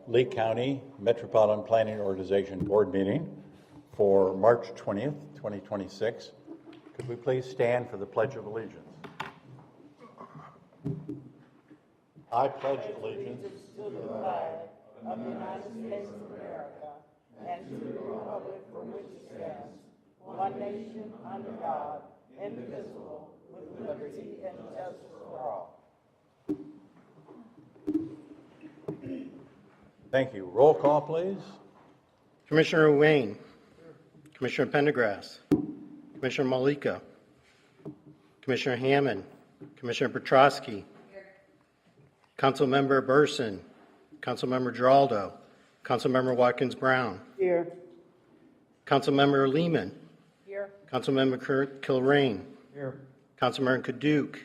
Lee County Metropolitan Planning Organization Board meeting for March 20th, 2026. Could we please stand for the Pledge of Allegiance? I pledge allegiance to the flag of the United States of America and to the republic for which it stands, one nation under God, indivisible, with liberty and justice for all. Thank you. Roll call, please. Commissioner Wayne, Commissioner Pendergrass, Commissioner Malika, Commissioner Hammond, Commissioner Petrosky, Councilmember Burson, Councilmember Giraldo, Councilmember Watkins-Brown, Here. Councilmember Lehman, Here. Councilmember Kilrain, Here. Councilmember Kaduke,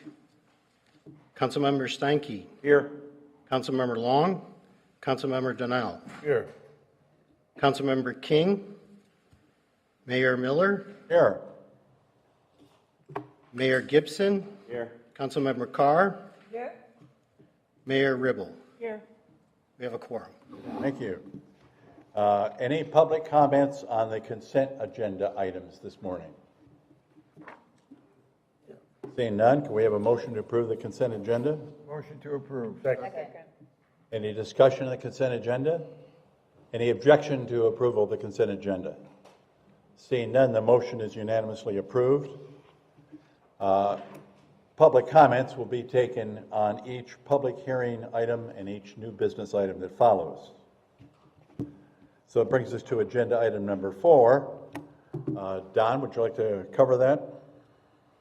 Councilmember Steinke, Here. Councilmember Long, Councilmember Donnell, Here. Councilmember King, Mayor Miller, Here. Mayor Gibson, Here. Councilmember Carr, Here. Mayor Ribble. Here. We have a quorum. Thank you. Any public comments on the consent agenda items this morning? Seeing none, can we have a motion to approve the consent agenda? Motion to approve. Second. Any discussion on the consent agenda? Any objection to approval of the consent agenda? Seeing none, the motion is unanimously approved. Public comments will be taken on each public hearing item and each new business item that follows. So it brings us to agenda item number 4. Don, would you like to cover that?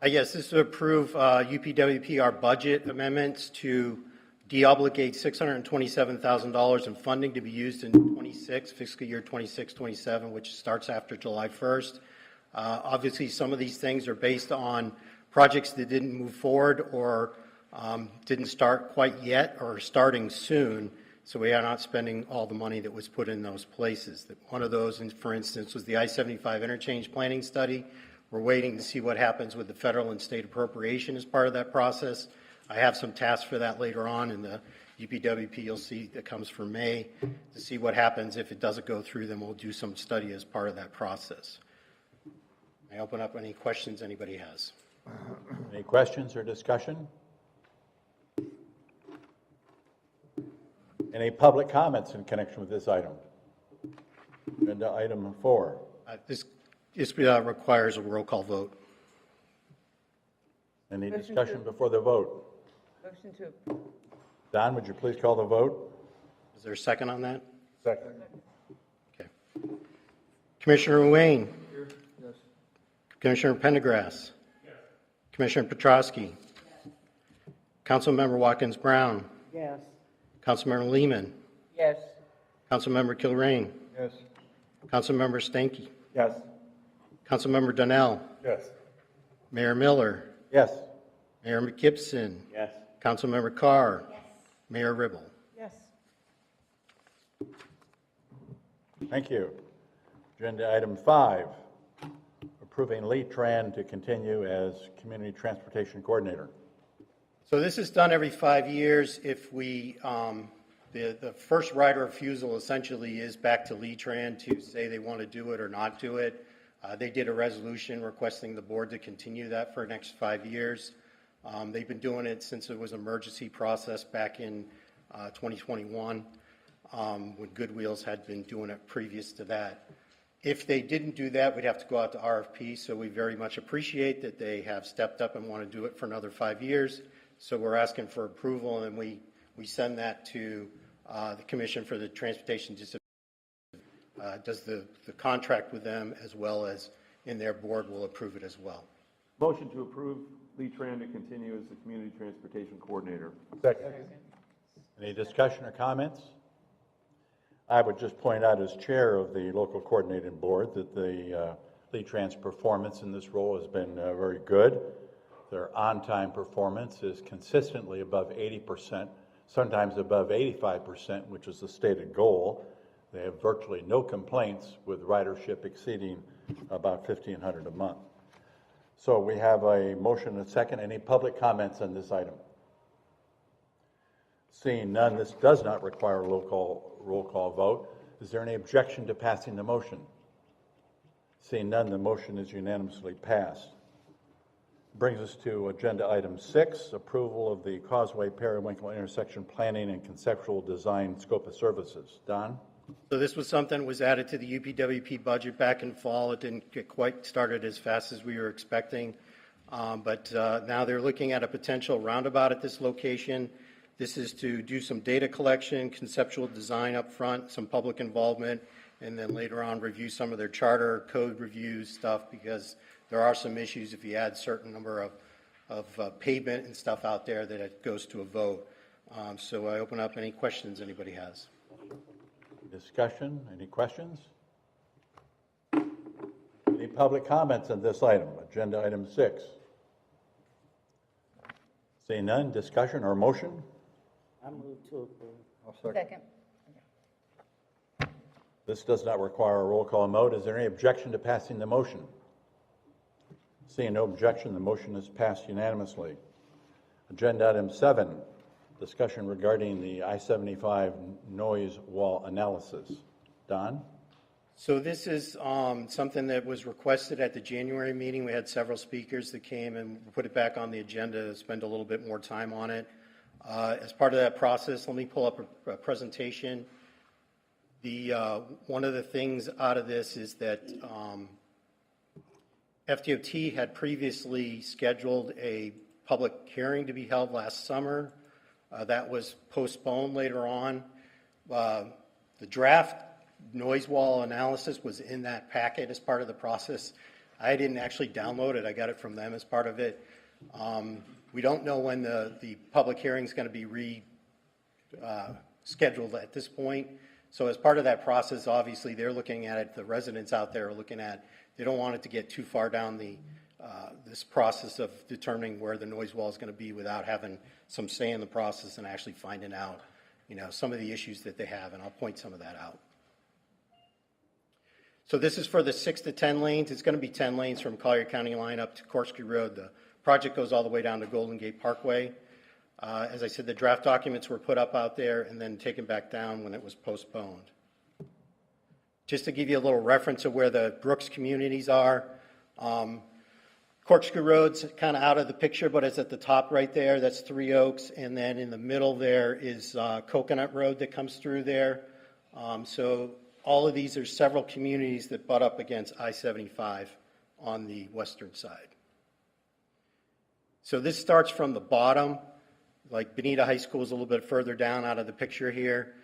Yes, this is to approve UPWPR budget amendments to deobligate $627,000 in funding to be used in fiscal year 26-27, which starts after July 1st. Obviously, some of these things are based on projects that didn't move forward or didn't start quite yet or are starting soon, so we are not spending all the money that was put in those places. One of those, for instance, was the I-75 interchange planning study. We're waiting to see what happens with the federal and state appropriation as part of that process. I have some tasks for that later on in the UPWP you'll see that comes for May to see what happens. If it doesn't go through, then we'll do some study as part of that process. I open up any questions anybody has. Any questions or discussion? Any public comments in connection with this item? Agenda item 4. This requires a roll call vote. Any discussion before the vote? Motion to approve. Don, would you please call the vote? Is there a second on that? Second. Okay. Commissioner Wayne. Here. Yes. Commissioner Pendergrass. Yes. Commissioner Petrosky. Yes. Councilmember Watkins-Brown. Yes. Councilmember Lehman. Yes. Councilmember Kilrain. Yes. Councilmember Steinke. Yes. Councilmember Donnell. Yes. Mayor Miller. Yes. Mayor Gibson. Yes. Councilmember Carr. Yes. Mayor Ribble. Yes. Thank you. Agenda item 5, approving Lee Tran to continue as Community Transportation Coordinator. So this is done every 5 years. If we, the first right of refusal essentially is back to Lee Tran to say they want to do it or not do it. They did a resolution requesting the board to continue that for the next 5 years. They've been doing it since it was an emergency process back in 2021, when Goodwheels had been doing it previous to that. If they didn't do that, we'd have to go out to RFP, so we very much appreciate that they have stepped up and want to do it for another 5 years. So we're asking for approval, and we send that to the Commission for the Transportation does the contract with them, as well as in their board will approve it as well. Motion to approve Lee Tran to continue as the Community Transportation Coordinator. Second. Any discussion or comments? I would just point out as chair of the local coordinating board that the Lee Tran's performance in this role has been very good. Their on-time performance is consistently above 80%, sometimes above 85%, which is the stated goal. They have virtually no complaints, with ridership exceeding about 1,500 a month. So we have a motion and a second. Any public comments on this item? Seeing none, this does not require a roll call vote. Is there any objection to passing the motion? Seeing none, the motion is unanimously passed. Brings us to agenda item 6, approval of the Causeway Periwinkle intersection planning and conceptual design scope of services. Don? So this was something that was added to the UPWP budget back in fall. It didn't get quite started as fast as we were expecting. But now they're looking at a potential roundabout at this location. This is to do some data collection, conceptual design up front, some public involvement, and then later on review some of their charter code reviews stuff, because there are some issues if you add certain number of pavement and stuff out there that it goes to a vote. So I open up any questions anybody has. Discussion? Any questions? Any public comments on this item, agenda item 6? Seeing none, discussion or motion? I move to approve. I'll second. Second. This does not require a roll call vote. Is there any objection to passing the motion? Seeing no objection, the motion is passed unanimously. Agenda item 7, discussion regarding the I-75 noise wall analysis. Don? So this is something that was requested at the January meeting. We had several speakers that came and put it back on the agenda to spend a little bit more time on it. As part of that process, let me pull up a presentation. One of the things out of this is that FDOT had previously scheduled a public hearing to be held last summer. That was postponed later on. The draft noise wall analysis was in that packet as part of the process. I didn't actually download it. I got it from them as part of it. We don't know when the public hearing is going to be scheduled at this point. So as part of that process, obviously, they're looking at it. The residents out there are looking at. They don't want it to get too far down this process of determining where the noise wall is going to be without having some say in the process and actually finding out, some of the issues that they have. And I'll point some of that out. So this is for the 6 to 10 lanes. It's going to be 10 lanes from Collier County line up to Corkscrew Road. The project goes all the way down to Golden Gate Parkway. As I said, the draft documents were put up out there and then taken back down when it was postponed. Just to give you a little reference of where the Brooks communities are, Corkscrew Road's kind of out of the picture, but it's at the top right there. That's Three Oaks. And then in the middle there is Coconut Road that comes through there. So all of these, there's several communities that butt up against I-75 on the western side. So this starts from the bottom, like Bonita High School is a little bit further down out of the picture here.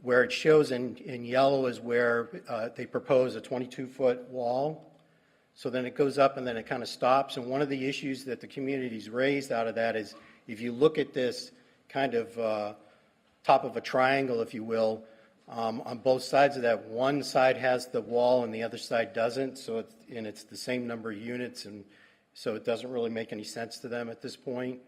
Where it shows in yellow is where they propose a 22-foot wall. So then it goes up and then it kind of stops. And one of the issues that the community's raised out of that is if you look at this kind of top of a triangle, if you will, on both sides of that, one side has the wall and the other side doesn't. So it's the same number of units, and so it doesn't really make any sense to them at this point.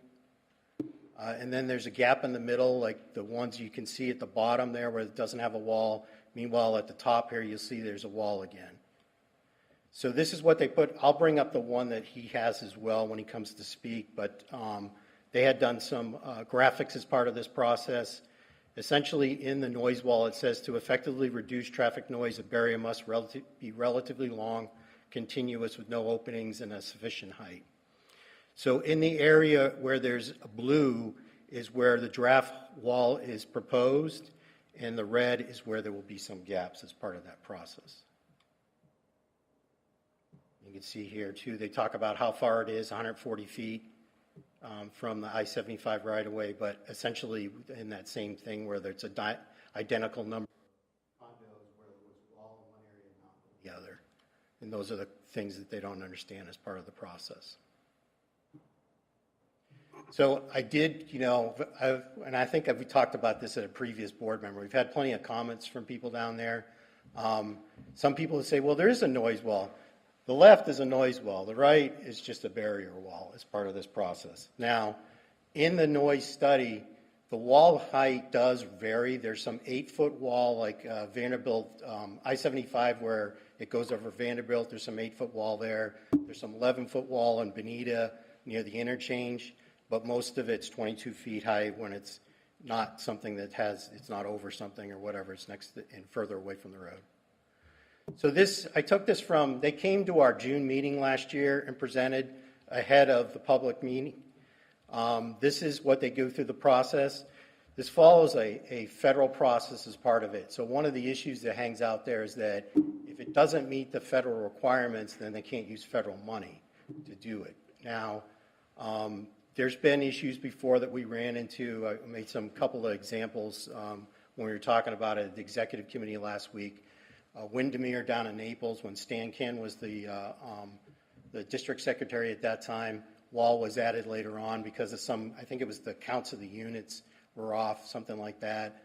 And then there's a gap in the middle, like the ones you can see at the bottom there where it doesn't have a wall. Meanwhile, at the top here, you'll see there's a wall again. So this is what they put. I'll bring up the one that he has as well when he comes to speak, but they had done some graphics as part of this process. Essentially, in the noise wall, it says to effectively reduce traffic noise, a barrier must be relatively long, continuous with no openings and a sufficient height. So in the area where there's a blue is where the draft wall is proposed, and the red is where there will be some gaps as part of that process. You can see here too, they talk about how far it is, 140 feet from the I-75 right away, but essentially in that same thing where there's a identical number of condos where there was wall in one area and not in the other. And those are the things that they don't understand as part of the process. So I did, and I think we talked about this at a previous board member. We've had plenty of comments from people down there. Some people would say, well, there is a noise wall. The left is a noise wall. The right is just a barrier wall as part of this process. Now, in the noise study, the wall height does vary. There's some 8-foot wall like Vanderbilt, I-75 where it goes over Vanderbilt. There's some 8-foot wall there. There's some 11-foot wall in Bonita near the interchange. But most of it's 22 feet high when it's not something that it's not over something or whatever, it's next to, and further away from the road. So I took this from, they came to our June meeting last year and presented ahead of the public meeting. This is what they go through the process. This follows a federal process as part of it. So one of the issues that hangs out there is that if it doesn't meet the federal requirements, then they can't use federal money to do it. Now, there's been issues before that we ran into. I made some couple of examples when we were talking about it at the executive committee last week. Windermere down in Naples, when Stan Ken was the district secretary at that time, wall was added later on because of I think it was the counts of the units were off, something like that.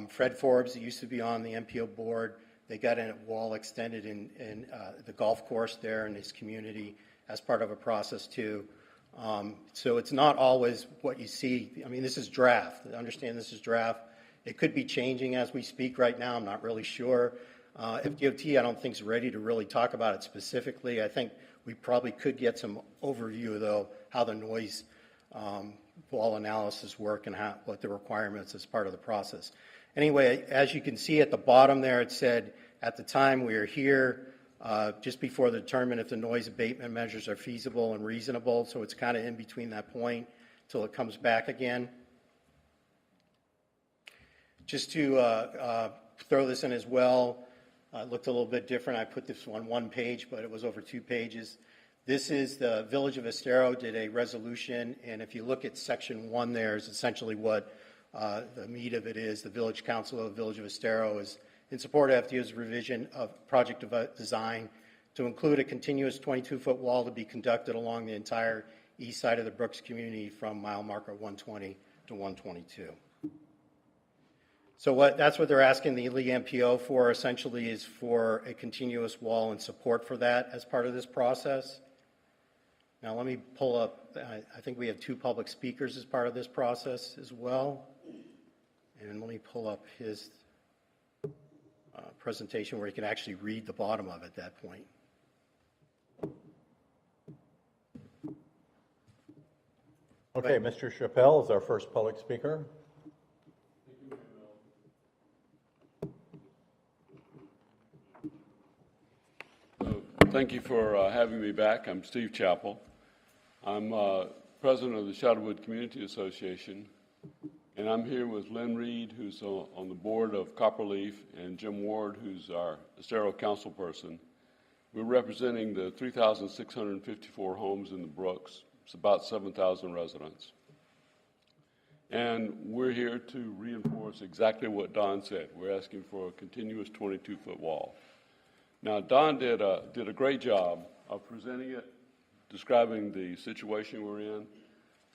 Fred Forbes, that used to be on the MPO board, they got a wall extended in the golf course there in his community as part of a process too. So it's not always what you see. I mean, this is draft. Understand this is draft. It could be changing as we speak right now. I'm not really sure. FDOT, I don't think is ready to really talk about it specifically. I think we probably could get some overview, though, how the noise wall analysis work and what the requirements as part of the process. Anyway, as you can see at the bottom there, it said at the time we were here, just before the determine if the noise abatement measures are feasible and reasonable. So it's kind of in between that point till it comes back again. Just to throw this in as well, it looked a little bit different. I put this on one page, but it was over 2 pages. This is the Village of Estero did a resolution, and if you look at section 1 there is essentially what the meat of it is. The Village Council of the Village of Estero is in support of FDOT's revision of project design to include a continuous 22-foot wall to be conducted along the entire east side of the Brooks community from mile marker 120 to 122. So that's what they're asking the Lee MPO for, essentially, is for a continuous wall and support for that as part of this process. Now let me pull up, I think we have 2 public speakers as part of this process as well. And let me pull up his presentation where you can actually read the bottom of it at that point. Okay, Mr. Chappelle is our first public speaker. Thank you for having me back. I'm Steve Chappell. I'm president of the Shadowwood Community Association, and I'm here with Lynn Reed, who's on the board of Copperleaf, and Jim Ward, who's our Estero council person. We're representing the 3,654 homes in the Brooks. It's about 7,000 residents. And we're here to reinforce exactly what Don said. We're asking for a continuous 22-foot wall. Now, Don did a great job of presenting it, describing the situation we're in.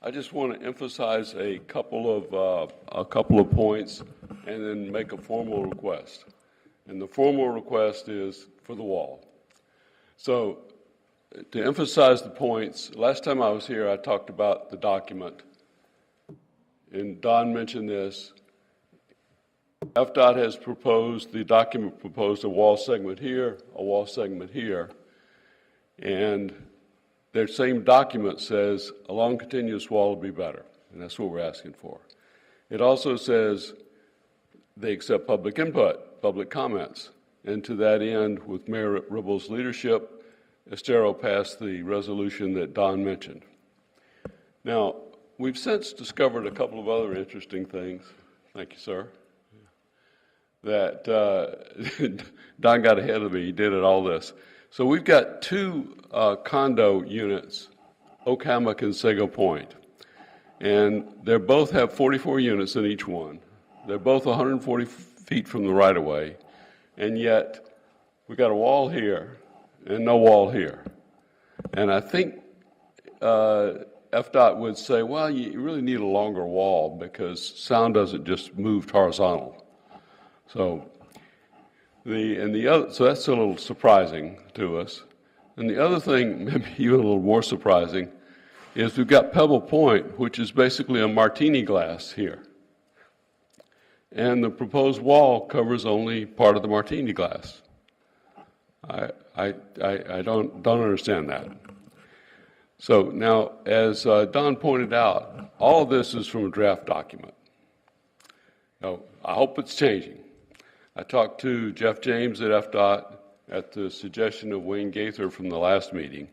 I just want to emphasize a couple of points and then make a formal request. And the formal request is for the wall. So, to emphasize the points, last time I was here, I talked about the document. And Don mentioned this. FDOT has proposed, the document proposed a wall segment here, a wall segment here, and their same document says a long continuous wall would be better, and that's what we're asking for. It also says they accept public input, public comments, and to that end, with Mayor Ribble's leadership, Estero passed the resolution that Don mentioned. Now, we've since discovered a couple of other interesting things. Thank you, sir. That Don got ahead of me. He did all this. So we've got 2 condo units, Oak Hammock and Sago Point, and they both have 44 units in each one. They're both 140 feet from the right-of-way, and yet we got a wall here and no wall here. And I think FDOT would say, well, you really need a longer wall because sound doesn't just move horizontal. So so that's a little surprising to us. And the other thing, maybe even a little more surprising, is we've got Pebble Point, which is basically a martini glass here. And the proposed wall covers only part of the martini glass. I don't understand that. So now, as Don pointed out, all of this is from a draft document. No, I hope it's changing. I talked to Jeff James at FDOT at the suggestion of Wayne Gaither from the last meeting,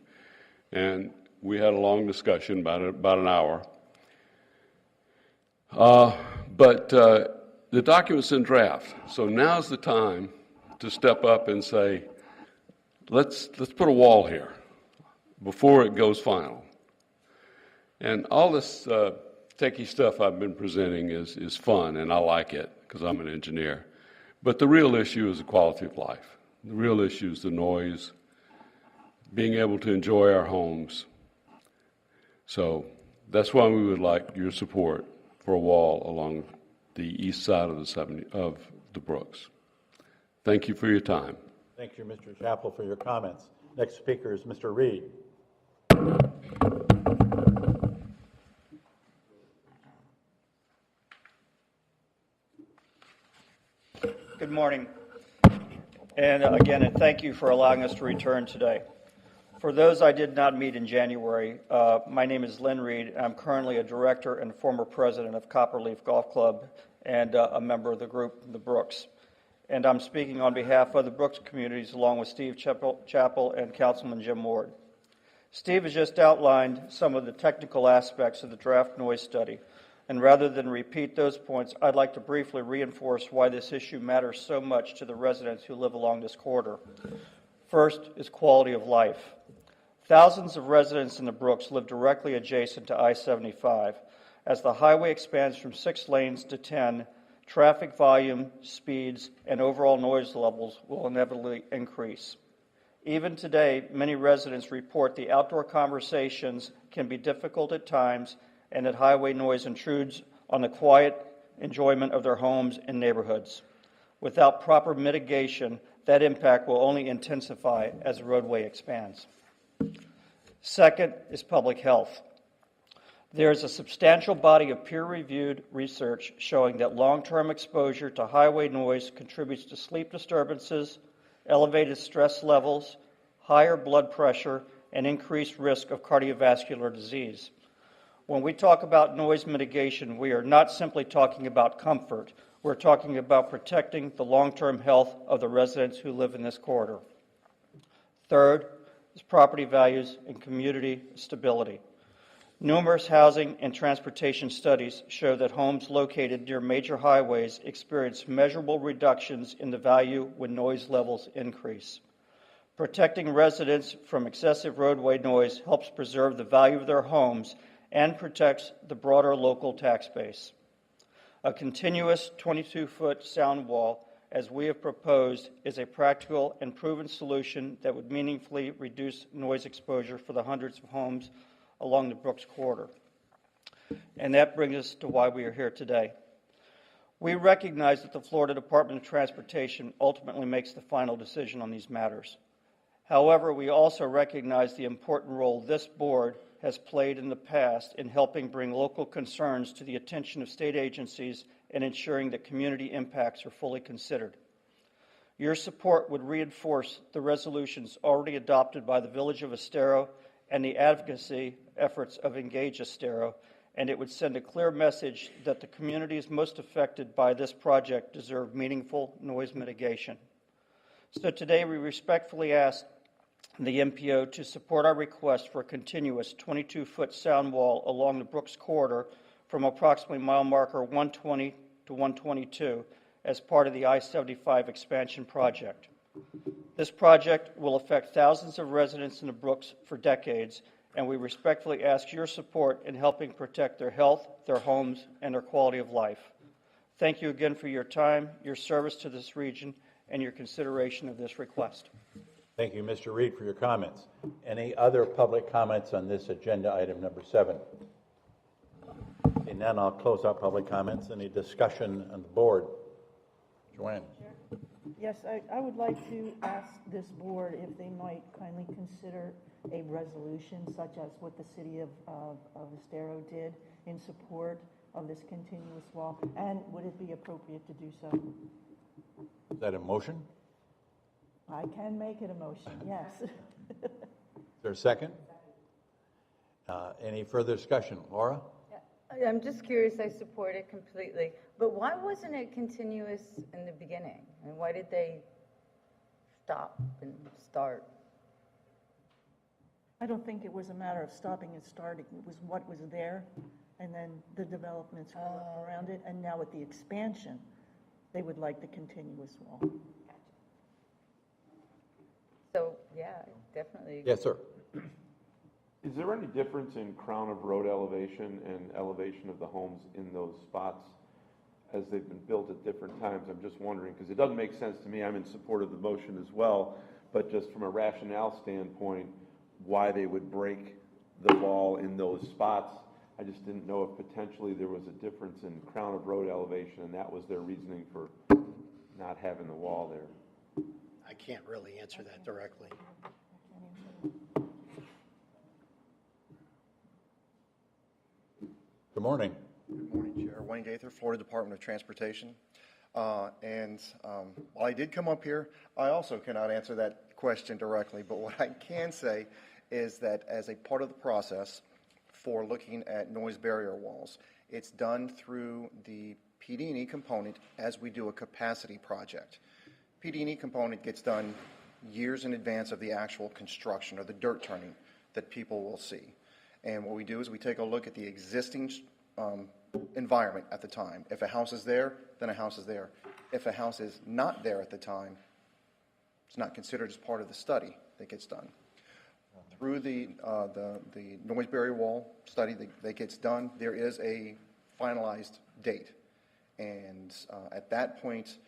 and we had a long discussion, about an hour. But the document's in draft, so now's the time to step up and say, let's put a wall here before it goes final. And all this techie stuff I've been presenting is fun, and I like it because I'm an engineer. But the real issue is the quality of life. The real issue is the noise, being able to enjoy our homes. So that's why we would like your support for a wall along the east side of the Brooks. Thank you for your time. Thank you, Mr. Chappell, for your comments. Next speaker is Mr. Reed. Good morning. And again, thank you for allowing us to return today. For those I did not meet in January, my name is Lynn Reed. I'm currently a director and former president of Copperleaf Golf Club and a member of the group, the Brooks. And I'm speaking on behalf of the Brooks communities along with Steve Chappell and Councilman Jim Ward. Steve has just outlined some of the technical aspects of the draft noise study. And rather than repeat those points, I'd like to briefly reinforce why this issue matters so much to the residents who live along this corridor. First is quality of life. Thousands of residents in the Brooks live directly adjacent to I-75. As the highway expands from 6 lanes to 10, traffic volume, speeds, and overall noise levels will inevitably increase. Even today, many residents report the outdoor conversations can be difficult at times and that highway noise intrudes on the quiet enjoyment of their homes and neighborhoods. Without proper mitigation, that impact will only intensify as the roadway expands. Second is public health. There is a substantial body of peer-reviewed research showing that long-term exposure to highway noise contributes to sleep disturbances, elevated stress levels, higher blood pressure, and increased risk of cardiovascular disease. When we talk about noise mitigation, we are not simply talking about comfort. We're talking about protecting the long-term health of the residents who live in this corridor. Third is property values and community stability. Numerous housing and transportation studies show that homes located near major highways experience measurable reductions in the value when noise levels increase. Protecting residents from excessive roadway noise helps preserve the value of their homes and protects the broader local tax base. A continuous 22-foot sound wall, as we have proposed, is a practical and proven solution that would meaningfully reduce noise exposure for the hundreds of homes along the Brooks corridor. And that brings us to why we are here today. We recognize that the Florida Department of Transportation ultimately makes the final decision on these matters. However, we also recognize the important role this board has played in the past in helping bring local concerns to the attention of state agencies and ensuring that community impacts are fully considered. Your support would reinforce the resolutions already adopted by the Village of Estero and the advocacy efforts of Engage Estero, and it would send a clear message that the communities most affected by this project deserve meaningful noise mitigation. So today we respectfully ask the MPO to support our request for a continuous 22-foot sound wall along the Brooks corridor from approximately mile marker 120 to 122 as part of the I-75 expansion project. This project will affect thousands of residents in the Brooks for decades, and we respectfully ask your support in helping protect their health, their homes, and their quality of life. Thank you again for your time, your service to this region, and your consideration of this request. Thank you, Mr. Reed, for your comments. Any other public comments on this agenda item number 7? And then I'll close out public comments. Any discussion on the board? Joanne. Yes, I would like to ask this board if they might kindly consider a resolution such as what the city of Estero did in support of this continuous wall, and would it be appropriate to do so? Is that a motion? I can make it a motion, yes. Is there a second? Any further discussion? Laura? I'm just curious, I support it completely, but why wasn't it continuous in the beginning? And why did they stop and start? I don't think it was a matter of stopping and starting. It was what was there, and then the developments were around it. And now with the expansion, they would like the continuous wall. So, yeah, definitely. Yes, sir. Is there any difference in crown of road elevation and elevation of the homes in those spots as they've been built at different times? I'm just wondering, because it doesn't make sense to me. I'm in support of the motion as well, but just from a rationale standpoint, why they would break the wall in those spots. I just didn't know if potentially there was a difference in crown of road elevation, and that was their reasoning for not having the wall there. I can't really answer that directly. Good morning. Good morning, Chair. Wayne Gaither, Florida Department of Transportation. While I did come up here, I also cannot answer that question directly, but what I can say is that as a part of the process for looking at noise barrier walls, it's done through the PD&E component as we do a capacity project. PD&E component gets done years in advance of the actual construction or the dirt turning that people will see. And what we do is we take a look at the existing environment at the time. If a house is there, then a house is there. If a house is not there at the time, it's not considered as part of the study that gets done. Through the noise barrier wall study that gets done, there is a finalized date. And at that point,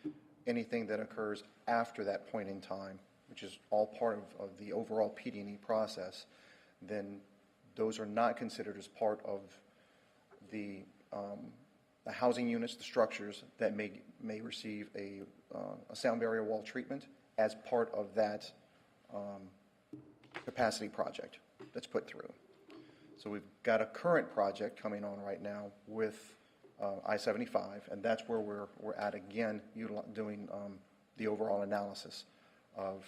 anything that occurs after that point in time, which is all part of the overall PD&E process, then those are not considered as part of the housing units, the structures that may receive a sound barrier wall treatment as part of that capacity project that's put through. So we've got a current project coming on right now with I-75, and that's where we're at again, doing the overall analysis of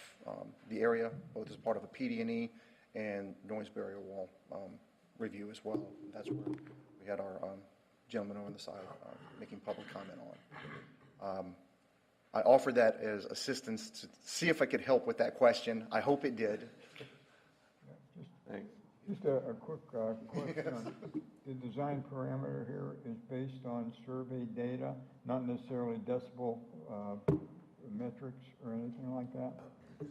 the area, both as part of a PD&E and noise barrier wall review as well. That's where we had our gentleman on the side making public comment on. I offered that as assistance to see if I could help with that question. I hope it did. Thanks. Just a quick question. The design parameter here is based on survey data, not necessarily decibel metrics or anything like that?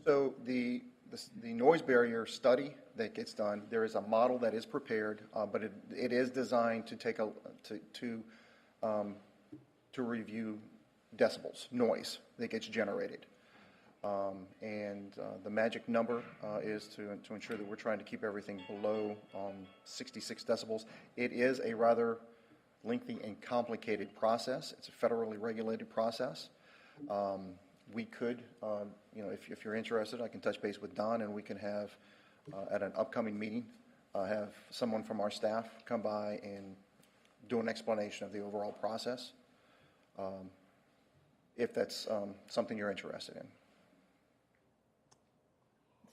So the noise barrier study that gets done, there is a model that is prepared, but it is designed to take to review decibels, noise that gets generated. The magic number is to ensure that we're trying to keep everything below 66 decibels. It is a rather lengthy and complicated process. It's a federally regulated process. We could, if you're interested, I can touch base with Don, and we can have, at an upcoming meeting, have someone from our staff come by and do an explanation of the overall process, if that's something you're interested in.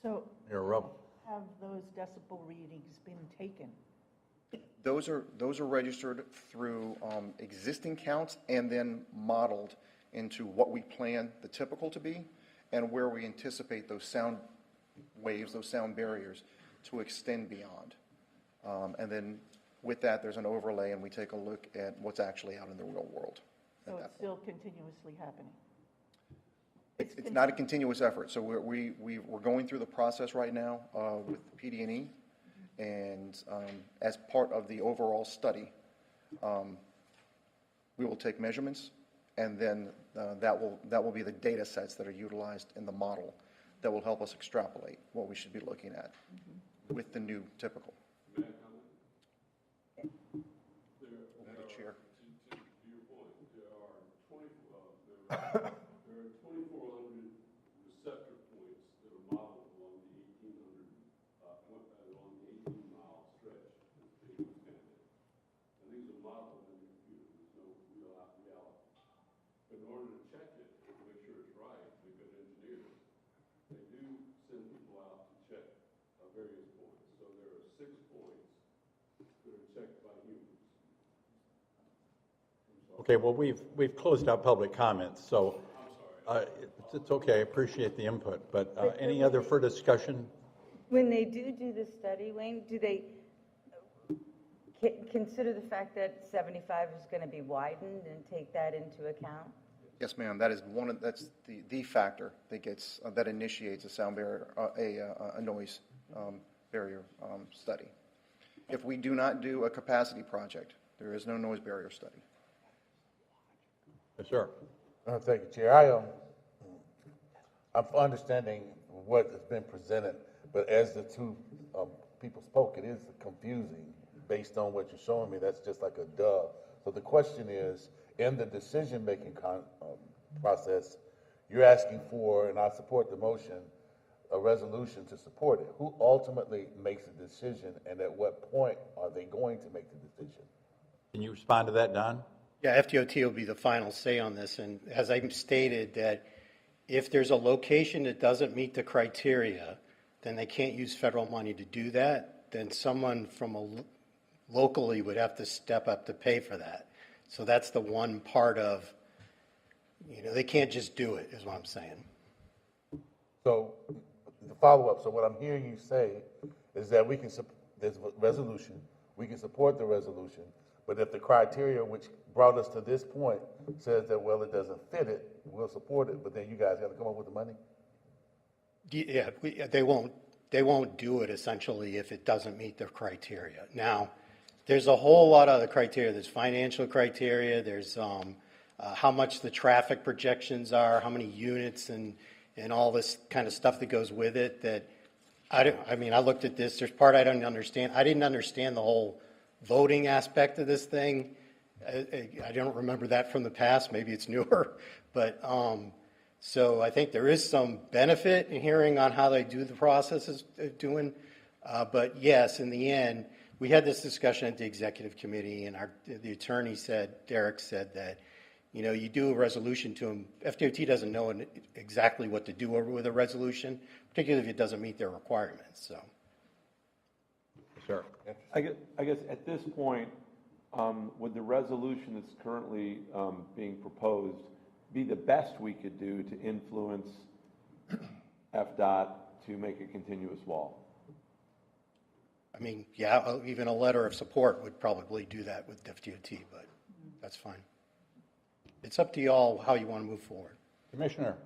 So Mayor Rub. have those decibel readings been taken? Those are registered through existing counts and then modeled into what we plan the typical to be and where we anticipate those sound waves, those sound barriers to extend beyond. And then with that, there's an overlay, and we take a look at what's actually out in the real world. So it's still continuously happening? It's not a continuous effort. So we're going through the process right now with PD&E, and as part of the overall study, we will take measurements, and then that will be the data sets that are utilized in the model that will help us extrapolate what we should be looking at with the new typical. May I comment? The chair. To your point, there are 2400 receptor points that are modeled along the 18-mile stretch that's being expanded. And these are modeled in the computer. There's no real reality. But in order to check it, to make sure it's right, the good engineers, they do send people out to check various points. So there are 6 points that are checked by humans. Okay, well, we've closed out public comments, so it's okay, I appreciate the input, but any other further discussion? When they do the study, Wayne, do they consider the fact that 75 is going to be widened and take that into account? Yes, ma'am, that is that's the factor that gets, that initiates a sound barrier, a noise barrier study. If we do not do a capacity project, there is no noise barrier study. Yes, sir. Thank you, Chair. I'm understanding what has been presented, but as the two people spoke, it is confusing based on what you're showing me. That's just like a duh. So the question is, in the decision-making process, you're asking for, and I support the motion, a resolution to support it. Who ultimately makes the decision, and at what point are they going to make the decision? Can you respond to that, Don? Yeah, FDOT will be the final say on this, and as I stated, that if there's a location that doesn't meet the criteria, then they can't use federal money to do that. Then someone from locally would have to step up to pay for that. So that's the one part of, they can't just do it, is what I'm saying. So the follow-up, so what I'm hearing you say is that there's a resolution, we can support the resolution, but if the criteria which brought us to this point says that, well, it doesn't fit it, we'll support it, but then you guys got to come up with the money? Yeah, they won't do it essentially if it doesn't meet the criteria. Now, there's a whole lot of other criteria. There's financial criteria, there's how much the traffic projections are, how many units, and all this kind of stuff that goes with it that I looked at this, there's part I don't understand. I didn't understand the whole voting aspect of this thing. I don't remember that from the past. Maybe it's newer, but so I think there is some benefit in hearing on how they do the processes doing. But yes, in the end, we had this discussion at the executive committee, and the attorney said, Derek said that, you do a resolution to them. FDOT doesn't know exactly what to do with a resolution, particularly if it doesn't meet their requirements. So, Sure. I guess at this point, would the resolution that's currently being proposed be the best we could do to influence FDOT to make a continuous wall? Yeah, even a letter of support would probably do that with FDOT, but that's fine. It's up to you all how you want to move forward. Commissioner.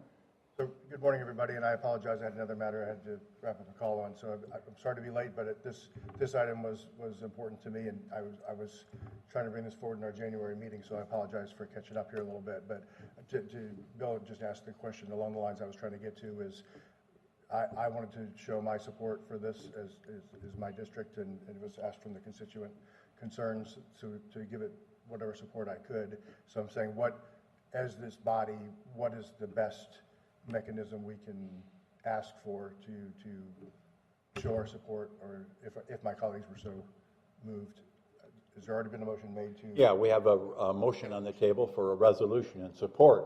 So, good morning, everybody, and I apologize. I had another matter I had to wrap up a call on, so I'm sorry to be late, but this item was important to me, and I was trying to bring this forward in our January meeting, so I apologize for catching up here a little bit. But to Bill just asked the question along the lines I was trying to get to is, I wanted to show my support for this as my district, and it was asked from the constituent concerns to give it whatever support I could. So I'm saying, as this body, what is the best mechanism we can ask for to show our support, or if my colleagues were so moved? Has there already been a motion made to? Yeah, we have a motion on the table for a resolution in support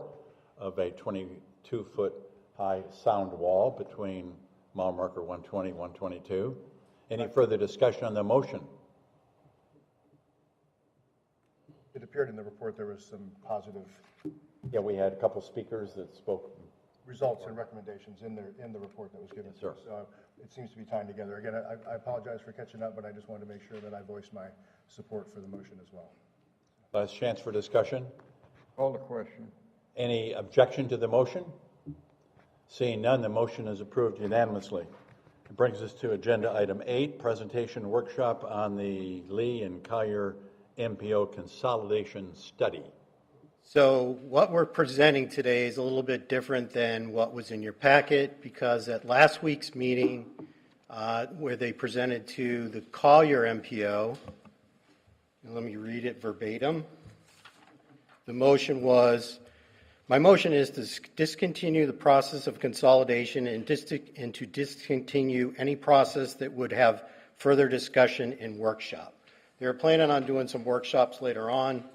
of a 22-foot high sound wall between mile marker 120 and 122. Any further discussion on the motion? It appeared in the report there was some positive Yeah, we had a couple speakers that spoke. results and recommendations in the report that was given Yes, to us. sir. So it seems to be tying together. Again, I apologize for catching up, but I just wanted to make sure that I voiced my support for the motion as well. Last chance for discussion. Call the question. Any objection to the motion? Seeing none, the motion is approved unanimously. It brings us to agenda item 8, presentation workshop on the Lee and Collier MPO consolidation study. So what we're presenting today is a little bit different than what was in your packet, because at last week's meeting, where they presented to the Collier MPO, and let me read it verbatim. My motion is to discontinue the process of consolidation and to discontinue any process that would have further discussion in workshop. They're planning on doing some workshops later on.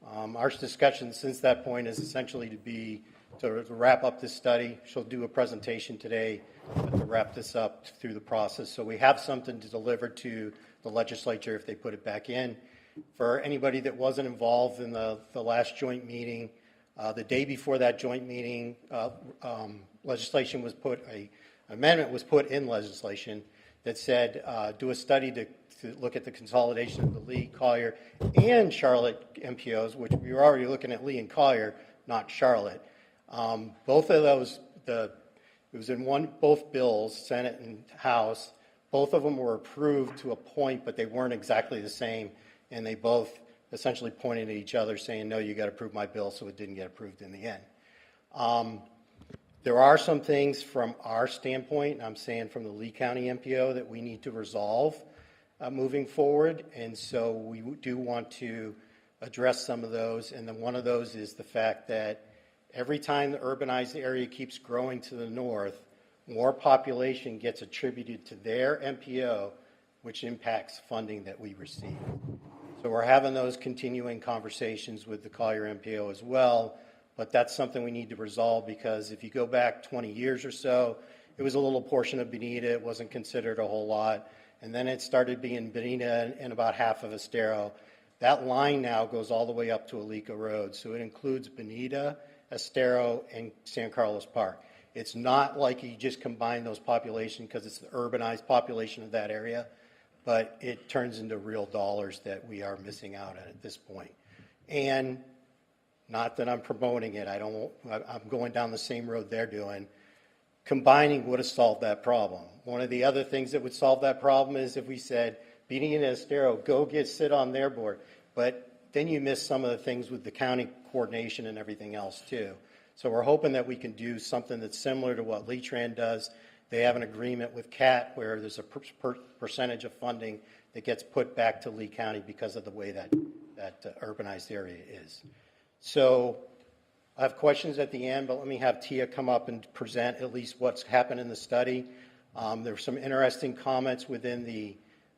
Our discussion since that point is essentially to wrap up this study. She'll do a presentation today to wrap this up through the process. So we have something to deliver to the legislature if they put it back in. For anybody that wasn't involved in the last joint meeting, the day before that joint meeting, legislation was amendment was put in legislation that said do a study to look at the consolidation of the Lee, Collier, and Charlotte MPOs, which we were already looking at Lee and Collier, not Charlotte. Both of those, it was in both bills, Senate and House. Both of them were approved to a point, but they weren't exactly the same, and they both essentially pointed at each other saying, no, you got to approve my bill, so it didn't get approved in the end. There are some things from our standpoint, I'm saying from the Lee County MPO, that we need to resolve moving forward, and so we do want to address some of those, and then one of those is the fact that every time the urbanized area keeps growing to the north, more population gets attributed to their MPO, which impacts funding that we receive. So we're having those continuing conversations with the Collier MPO as well, but that's something we need to resolve because if you go back 20 years or so, it was a little portion of Bonita, it wasn't considered a whole lot, and then it started being Bonita and about half of Estero. That line now goes all the way up to Alico Road, so it includes Bonita, Estero, and San Carlos Park. It's not like you just combine those populations because it's the urbanized population of that area, but it turns into real dollars that we are missing out at this point. And not that I'm promoting it, I'm going down the same road they're doing. Combining would have solved that problem. One of the other things that would solve that problem is if we said, Bonita and Estero, go sit on their board. But then you miss some of the things with the county coordination and everything else too. So we're hoping that we can do something that's similar to what Lee-Tran does. They have an agreement with CAT where there's a percentage of funding that gets put back to Lee County because of the way that urbanized area is. So I have questions at the end, but let me have Tia come up and present at least what's happened in the study. There were some interesting comments within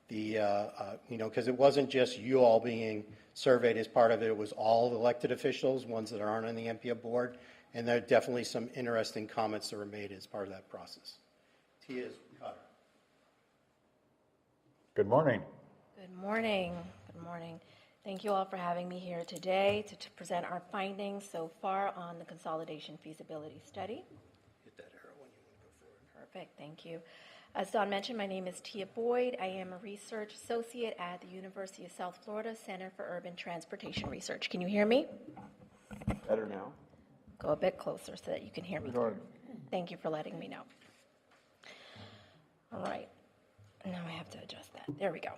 because it wasn't just you all being surveyed as part of it, it was all elected officials, ones that aren't on the MPO board, and there are definitely some interesting comments that were made as part of that process. Tia's Cutter. Good morning. Good morning. Good morning. Thank you all for having me here today to present our findings so far on the consolidation feasibility study. Hit that arrow when you want to go forward. Perfect. Thank you. As Don mentioned, my name is Tia Boyd. I am a research associate at the University of South Florida Center for Urban Transportation Research. Can you hear me? Better now. Go a bit closer so that you can hear me. Thank you for letting me know. All right. Now I have to adjust that. There we go.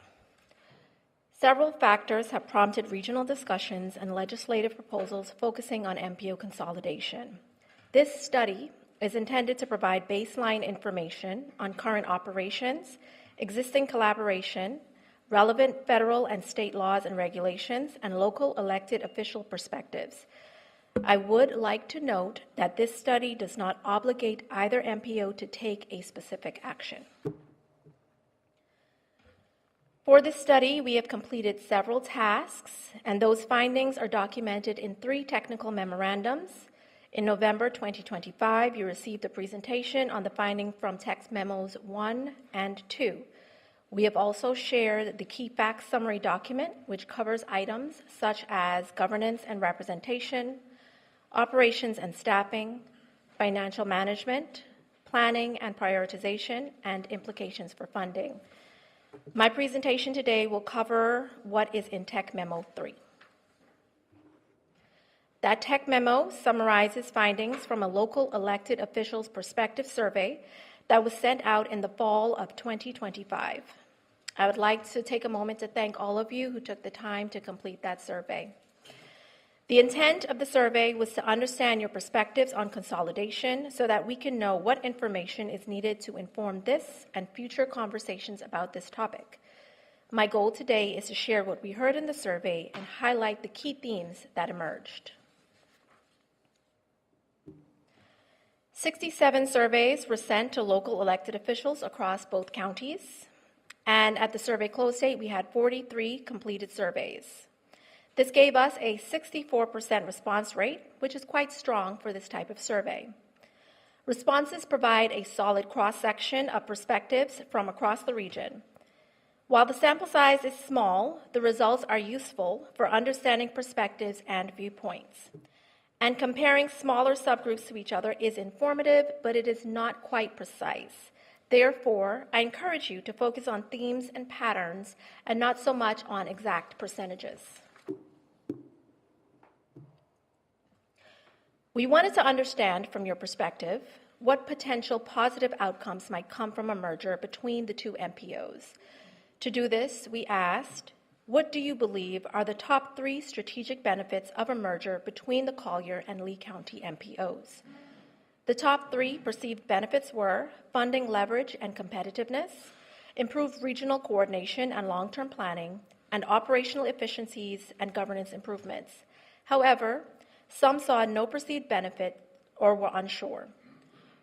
Several factors have prompted regional discussions and legislative proposals focusing on MPO consolidation. This study is intended to provide baseline information on current operations, existing collaboration, relevant federal and state laws and regulations, and local elected official perspectives. I would like to note that this study does not obligate either MPO to take a specific action. For this study, we have completed several tasks, and those findings are documented in 3 technical memorandums. In November 2025, you received a presentation on the finding from text memos 1 and 2. We have also shared the key facts summary document, which covers items such as governance and representation, operations and staffing, financial management, planning and prioritization, and implications for funding. My presentation today will cover what is in Tech Memo 3. That Tech Memo summarizes findings from a local elected officials perspective survey that was sent out in the fall of 2025. I would like to take a moment to thank all of you who took the time to complete that survey. The intent of the survey was to understand your perspectives on consolidation so that we can know what information is needed to inform this and future conversations about this topic. My goal today is to share what we heard in the survey and highlight the key themes that emerged. 67 surveys were sent to local elected officials across both counties, and at the survey close date, we had 43 completed surveys. This gave us a 64% response rate, which is quite strong for this type of survey. Responses provide a solid cross-section of perspectives from across the region. While the sample size is small, the results are useful for understanding perspectives and viewpoints. And comparing smaller subgroups to each other is informative, but it is not quite precise. Therefore, I encourage you to focus on themes and patterns and not so much on exact percentages. We wanted to understand from your perspective what potential positive outcomes might come from a merger between the two MPOs. To do this, we asked, what do you believe are the top 3 strategic benefits of a merger between the Collier and Lee County MPOs? The top 3 perceived benefits were funding leverage and competitiveness, improved regional coordination and long-term planning, and operational efficiencies and governance improvements. However, some saw no perceived benefit or were unsure.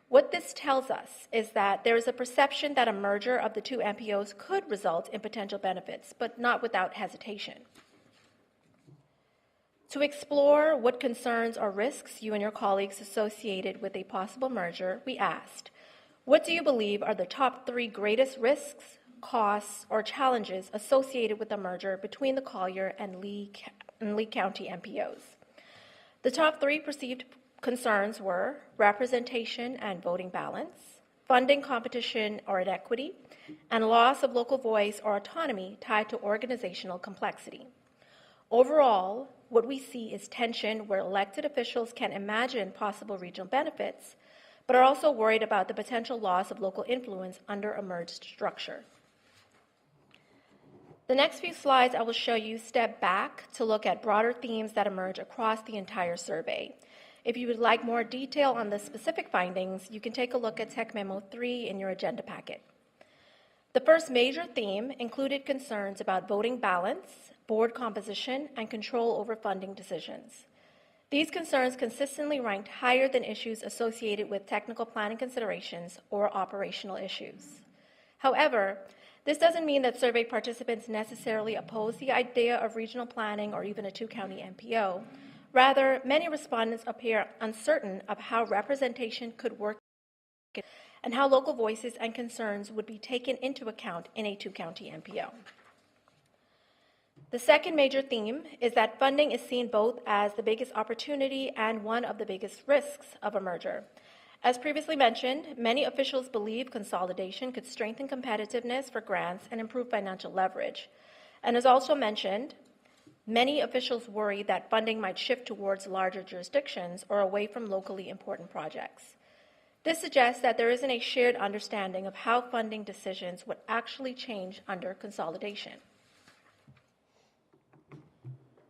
What this tells us is that there is a perception that a merger of the two MPOs could result in potential benefits, but not without hesitation. To explore what concerns or risks you and your colleagues associated with a possible merger, we asked, what do you believe are the top 3 greatest risks, costs, or challenges associated with a merger between the Collier and Lee County MPOs? The top 3 perceived concerns were representation and voting balance, funding competition or inequity, and loss of local voice or autonomy tied to organizational complexity. Overall, what we see is tension where elected officials can imagine possible regional benefits, but are also worried about the potential loss of local influence under a merged structure. The next few slides I will show you step back to look at broader themes that emerge across the entire survey. If you would like more detail on the specific findings, you can take a look at Tech Memo 3 in your agenda packet. The first major theme included concerns about voting balance, board composition, and control over funding decisions. These concerns consistently ranked higher than issues associated with technical planning considerations or operational issues. However, this doesn't mean that survey participants necessarily oppose the idea of regional planning or even a two-county MPO. Rather, many respondents appear uncertain of how representation could work and how local voices and concerns would be taken into account in a two-county MPO. The second major theme is that funding is seen both as the biggest opportunity and one of the biggest risks of a merger. As previously mentioned, many officials believe consolidation could strengthen competitiveness for grants and improve financial leverage. And as also mentioned, many officials worry that funding might shift towards larger jurisdictions or away from locally important projects. This suggests that there isn't a shared understanding of how funding decisions would actually change under consolidation.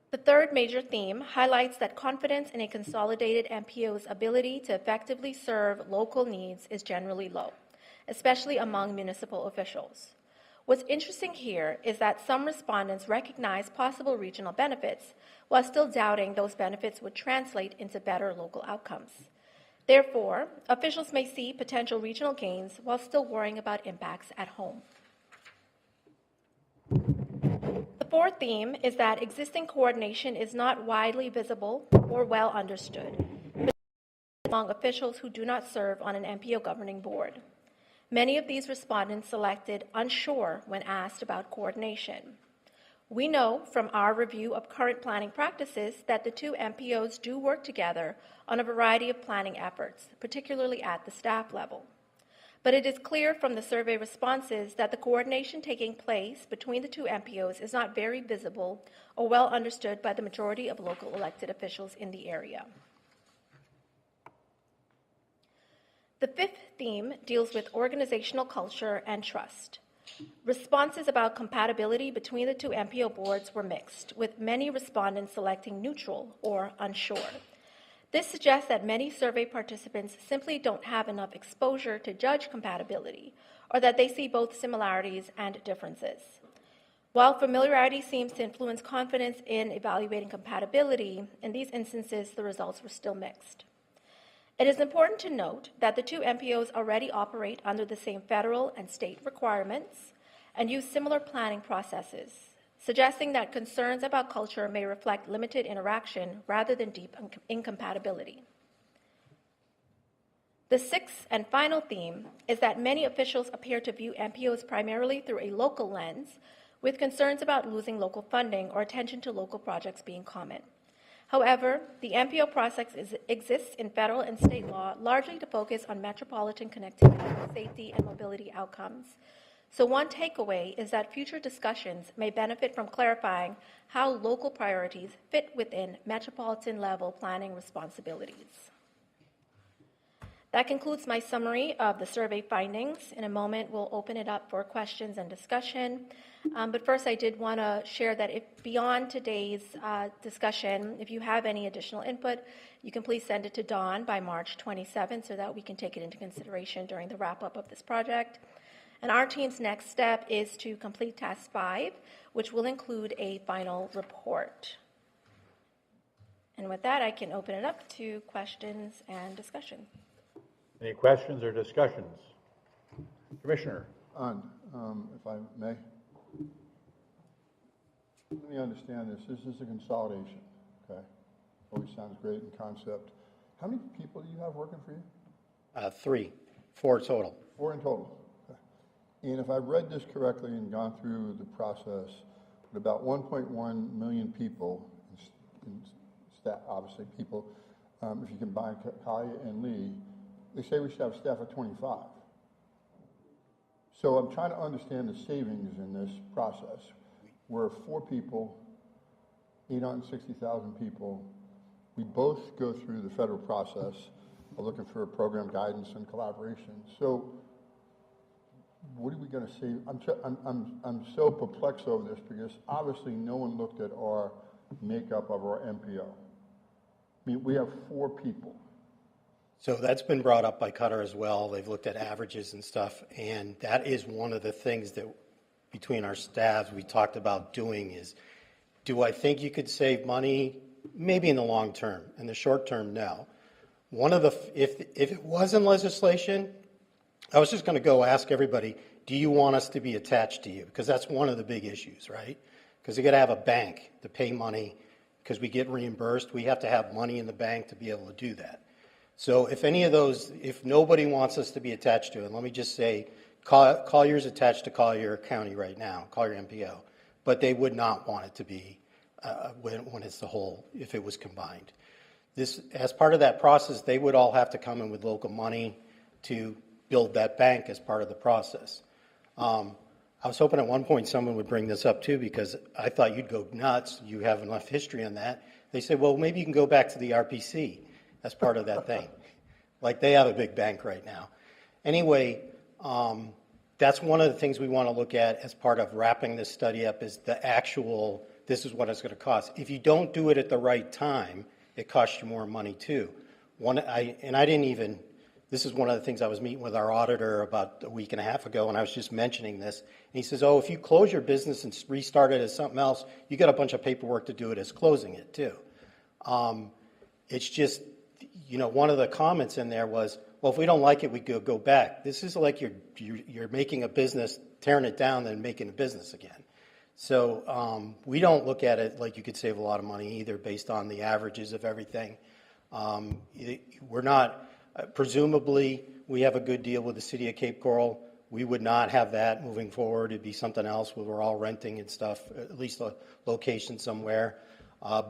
The third major theme highlights that confidence in a consolidated MPO's ability to effectively serve local needs is generally low, especially among municipal officials. What's interesting here is that some respondents recognize possible regional benefits while still doubting those benefits would translate into better local outcomes. Therefore, officials may see potential regional gains while still worrying about impacts at home. The fourth theme is that existing coordination is not widely visible or well understood among officials who do not serve on an MPO governing board. Many of these respondents selected unsure when asked about coordination. We know from our review of current planning practices that the two MPOs do work together on a variety of planning efforts, particularly at the staff level. But it is clear from the survey responses that the coordination taking place between the two MPOs is not very visible or well understood by the majority of local elected officials in the area. The fifth theme deals with organizational culture and trust. Responses about compatibility between the two MPO boards were mixed, with many respondents selecting neutral or unsure. This suggests that many survey participants simply don't have enough exposure to judge compatibility, or that they see both similarities and differences. While familiarity seems to influence confidence in evaluating compatibility, in these instances the results were still mixed. It is important to note that the two MPOs already operate under the same federal and state requirements and use similar planning processes, suggesting that concerns about culture may reflect limited interaction rather than deep incompatibility. The sixth and final theme is that many officials appear to view MPOs primarily through a local lens, with concerns about losing local funding or attention to local projects being common. However, the MPO process exists in federal and state law largely to focus on metropolitan connectivity, safety, and mobility outcomes. So one takeaway is that future discussions may benefit from clarifying how local priorities fit within metropolitan-level planning responsibilities. That concludes my summary of the survey findings. In a moment, we'll open it up for questions and discussion. But first, I did want to share that if beyond today's discussion, if you have any additional input, you can please send it to Dawn by March 27th so that we can take it into consideration during the wrap-up of this project. And our team's next step is to complete Task 5, which will include a final report. And with that, I can open it up to questions and discussion. Any questions or discussions? Commissioner. If I may. Let me understand this. This is a consolidation, okay? Always sounds great in concept. How many people do you have working for you? 4 total. 4 in total. Okay. And if I've read this correctly and gone through the process, with about 1.1 million people, obviously people, if you combine Kalia and Lee, they say we should have staff of 25. So I'm trying to understand the savings in this process. We're 4 people, 860,000 people. We both go through the federal process of looking for program guidance and collaboration. So what are we going to save? I'm so perplexed over this because obviously no one looked at our makeup of our MPO. I mean, we have 4 people. So that's been brought up by Cutter as well. They've looked at averages and stuff, and that is one of the things that between our staffs we talked about doing is, do I think you could save money? Maybe in the long term. In the short term, no. One of the, if it was in legislation, I was just going to go ask everybody, do you want us to be attached to you? Because that's one of the big issues, right? Because you got to have a bank to pay money because we get reimbursed. We have to have money in the bank to be able to do that. So if any of those, if nobody wants us to be attached to it, let me just say, Collier's attached to Collier County right now, Collier MPO, but they would not want it to be when it's the whole, if it was combined. This, as part of that process, they would all have to come in with local money to build that bank as part of the process. I was hoping at one point someone would bring this up too, because I thought you'd go nuts. You have enough history on that. They said, well, maybe you can go back to the RPC as part of that thing. Like they have a big bank right now. Anyway, that's one of the things we want to look at as part of wrapping this study up is the actual, this is what it's going to cost. If you don't do it at the right time, it costs you more money too. This is one of the things I was meeting with our auditor about a week and a half ago, and I was just mentioning this. And he says, oh, if you close your business and restart it as something else, you got a bunch of paperwork to do it as closing it too. It's just, one of the comments in there was, well, if we don't like it, we go back. This is like you're making a business, tearing it down, then making a business again. So we don't look at it like you could save a lot of money either based on the averages of everything. We're not, presumably, we have a good deal with the city of Cape Coral. We would not have that moving forward. It'd be something else where we're all renting and stuff, at least a location somewhere.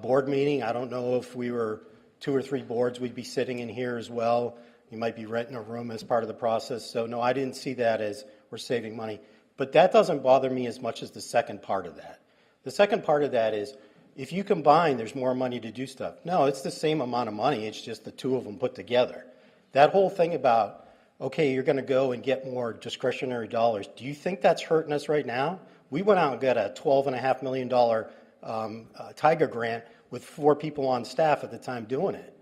Board meeting, I don't know if we were 2 or 3 boards, we'd be sitting in here as well. You might be renting a room as part of the process. So no, I didn't see that as we're saving money. But that doesn't bother me as much as the second part of that. The second part of that is, if you combine, there's more money to do stuff. No, it's the same amount of money. It's just the 2 of them put together. That whole thing about, okay, you're going to go and get more discretionary dollars. Do you think that's hurting us right now? We went out and got a $12.5 million Tiger grant with 4 people on staff at the time doing it.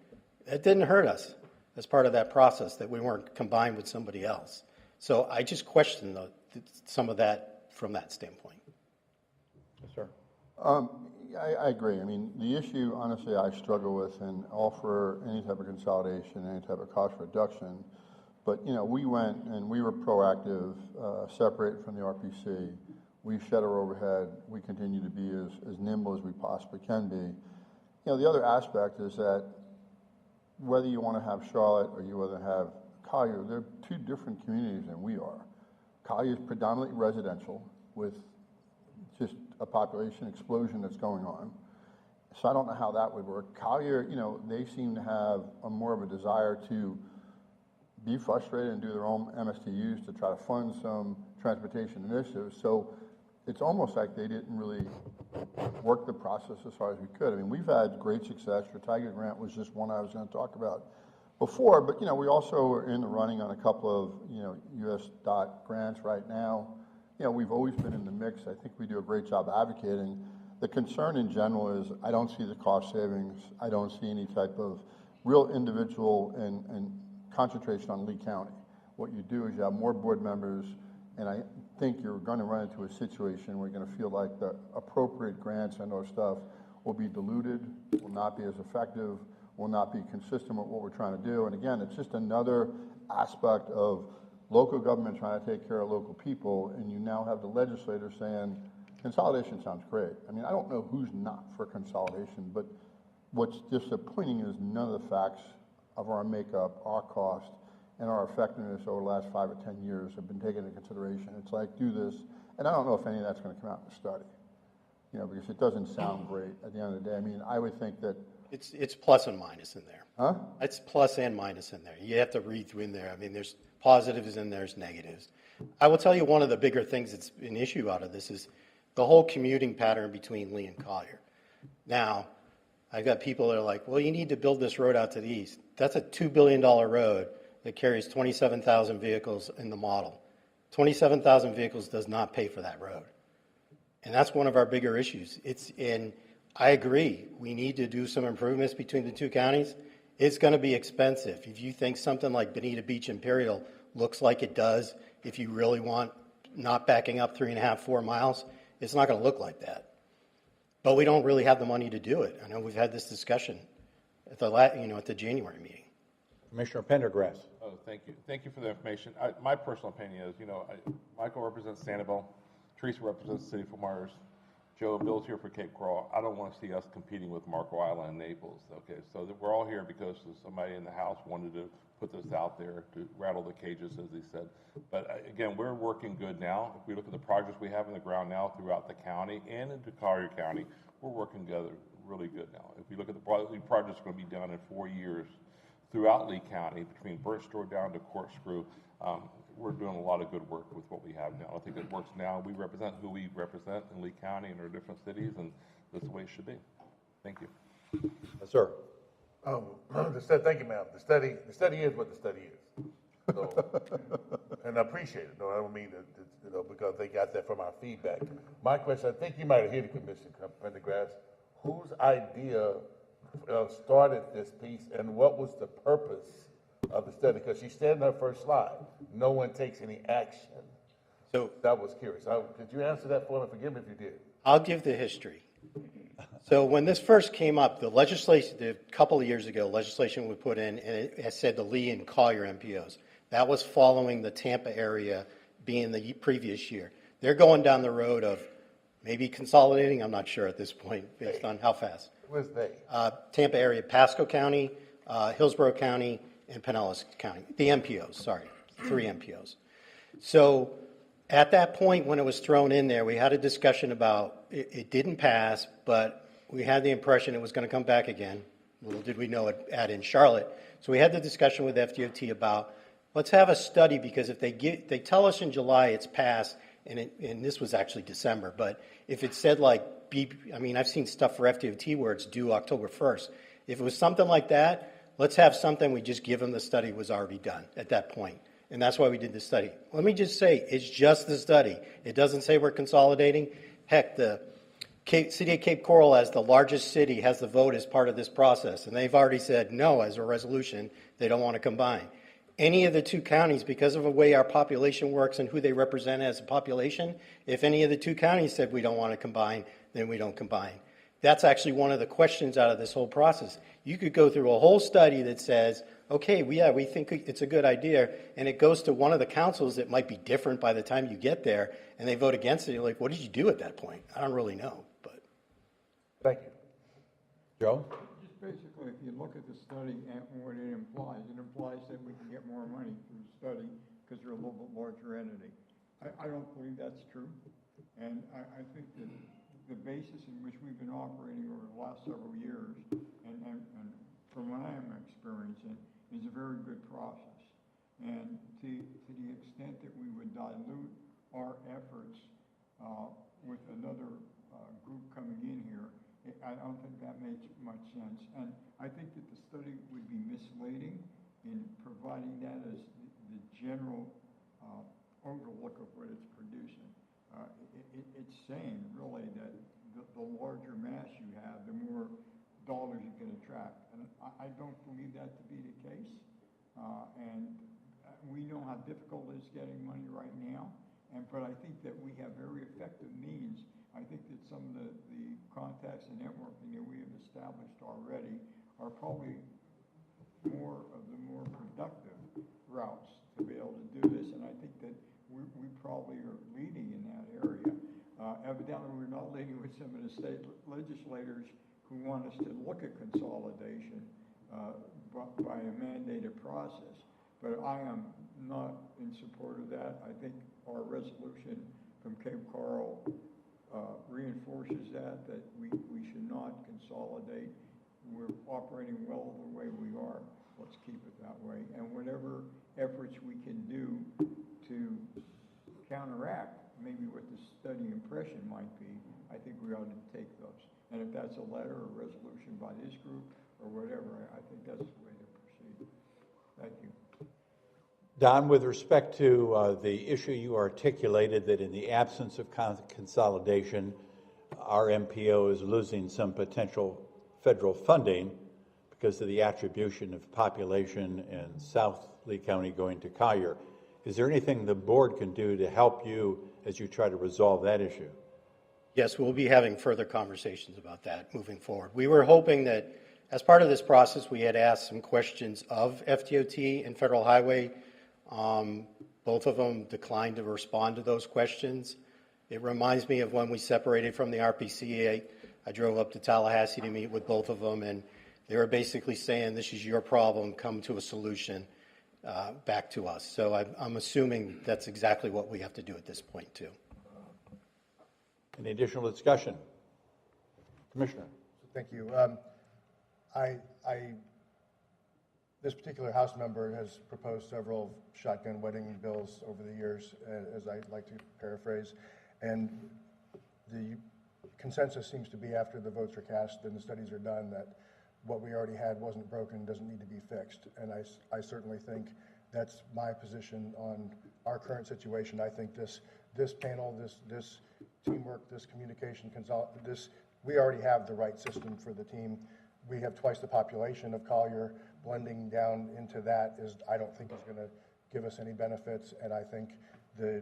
It didn't hurt us as part of that process that we weren't combined with somebody else. So I just question some of that from that standpoint. Yes, sir. I agree. I mean, the issue, honestly, I struggle with and offer any type of consolidation, any type of cost reduction. But, we went and we were proactive, separated from the RPC. We shed our overhead. We continue to be as nimble as we possibly can be. The other aspect is that whether you want to have Charlotte or you want to have Collier, they're two different communities than we are. Collier is predominantly residential with just a population explosion that's going on. So I don't know how that would work. Collier, you know, they seem to have a more of a desire to be frustrated and do their own MSTUs to try to fund some transportation initiatives. So it's almost like they didn't really work the process as far as we could. I mean, we've had great success. Your Tiger Grant was just one I was going to talk about before, but, you know, we also are in the running on a couple of, you know, US DOT grants right now. You know, we've always been in the mix. I think we do a great job advocating. The concern in general is I don't see the cost savings. I don't see any type of real individual and concentration on Lee County. What you do is you have more board members, and I think you're going to run into a situation where you're going to feel like the appropriate grants and or stuff will be diluted, will not be as effective, will not be consistent with what we're trying to do. And again, it's just another aspect of local government trying to take care of local people, and you now have the legislators saying, consolidation sounds great. I mean, I don't know who's not for consolidation, but what's disappointing is none of the facts of our makeup, our cost, and our effectiveness over the last 5 or 10 years have been taken into consideration. It's like, do this, and I don't know if any of that's going to come out in the study, you know, because it doesn't sound great at the end of the day. I mean, I would think that It's plus and minus in there. Huh? It's plus and minus in there. You have to read through in there. I mean, there's positives and there's negatives. I will tell you one of the bigger things that's an issue out of this is the whole commuting pattern between Lee and Collier. Now, I've got people that are like, well, you need to build this road out to the east. That's a $2 billion road that carries 27,000 vehicles in the model. 27,000 vehicles does not pay for that road. And that's one of our bigger issues. I agree, we need to do some improvements between the two counties. It's going to be expensive. If you think something like Bonita Beach Imperial looks like it does, if you really want not backing up 3.5, 4 miles, it's not going to look like that. But we don't really have the money to do it. I know we've had this discussion at the January meeting. Commissioner Pendergrass. Oh, thank you. Thank you for the information. My personal opinion is, Michael represents Sanibel, Teresa represents the city of Fort Myers, Joe and Bill's here for Cape Coral. I don't want to see us competing with Marco Island and Naples, okay? So we're all here because somebody in the House wanted to put this out there to rattle the cages, as he said. But again, we're working good now. If we look at the projects we have in the ground now throughout the county and into Collier County, we're working together really good now. If we look at the projects going to be done in 4 years throughout Lee County, between Burnt Store down to Corkscrew, we're doing a lot of good work with what we have now. I think it works now. We represent who we represent in Lee County and our different cities, and that's the way it should be. Thank you. Yes, sir. Thank you, ma'am. The study is what the study is. So, and I appreciate it. No, I don't mean that, because they got that from our feedback. My question, I think you might have heard the Commissioner Pendergrass, whose idea started this piece and what was the purpose of the study? Because she said in her first slide, no one takes any action. So that was curious. Could you answer that for me? Forgive me if you did. I'll give the history. So when this first came up, the legislation, a couple of years ago, legislation was put in, and it said the Lee and Collier MPOs. That was following the Tampa area being the previous year. They're going down the road of maybe consolidating. I'm not sure at this point based on how fast. Where's they? Tampa area, Pasco County, Hillsborough County, and Pinellas County. The MPOs, sorry, 3 MPOs. So at that point when it was thrown in there, we had a discussion about it didn't pass, but we had the impression it was going to come back again. Little did we know it in Charlotte. So we had the discussion with FDOT about let's have a study, because if they tell us in July it's passed, and this was actually December, but if it said I've seen stuff for FDOT where it's due October 1st. If it was something like that, let's have something, we just give them the study was already done at that point. And that's why we did the study. Let me just say, it's just the study. It doesn't say we're consolidating. Heck, the city of Cape Coral, as the largest city, has the vote as part of this process. And they've already said no as a resolution. They don't want to combine. Any of the 2 counties, because of the way our population works and who they represent as a population, if any of the 2 counties said we don't want to combine, then we don't combine. That's actually one of the questions out of this whole process. You could go through a whole study that says, okay, we think it's a good idea, and it goes to one of the councils that might be different by the time you get there, and they vote against it. You're like, what did you do at that point? I don't really know. But Thank you. Joe? Just basically, if you look at the study and what it implies that we can get more money. study because they're a little bit larger entity. I don't believe that's true. And I think that the basis in which we've been operating over the last several years, and from what I am experiencing, is a very good process. And to the extent that we would dilute our efforts with another group coming in here, I don't think that makes much sense. And I think that the study would be misleading in providing that as the general overlook of what it's producing. It's saying really that the larger mass you have, the more dollars you can attract. And I don't believe that to be the case. And we know how difficult it is getting money right now. But I think that we have very effective means. I think that some of the contacts and networking that we have established already are probably more of the more productive routes to be able to do this. And I think that we probably are leading in that area. Evidently, we're not leading with some of the state legislators who want us to look at consolidation by a mandated process. But I am not in support of that. I think our resolution from Cape Coral reinforces that we should not consolidate. We're operating well the way we are. Let's keep it that way. And whatever efforts we can do to counteract maybe what the study impression might be, I think we ought to take those. And if that's a letter or resolution by this group or whatever, I think that's the way to proceed. Thank you. Don, with respect to the issue you articulated that in the absence of consolidation, our MPO is losing some potential federal funding because of the attribution of population in South Lee County going to Collier. Is there anything the board can do to help you as you try to resolve that issue? Yes, we'll be having further conversations about that moving forward. We were hoping that as part of this process, we had asked some questions of FDOT and Federal Highway. Both of them declined to respond to those questions. It reminds me of when we separated from the RPCA. I drove up to Tallahassee to meet with both of them, and they were basically saying, this is your problem, come to a solution back to us. So I'm assuming that's exactly what we have to do at this point, too. Any additional discussion? Commissioner. Thank you. This particular House member has proposed several shotgun wedding bills over the years, as I like to paraphrase, and the consensus seems to be after the votes are cast and the studies are done that what we already had wasn't broken, doesn't need to be fixed. And I certainly think that's my position on our current situation. I think this panel, this teamwork, this communication, we already have the right system for the team. We have twice the population of Collier. Blending down into that I don't think is going to give us any benefits. And I think the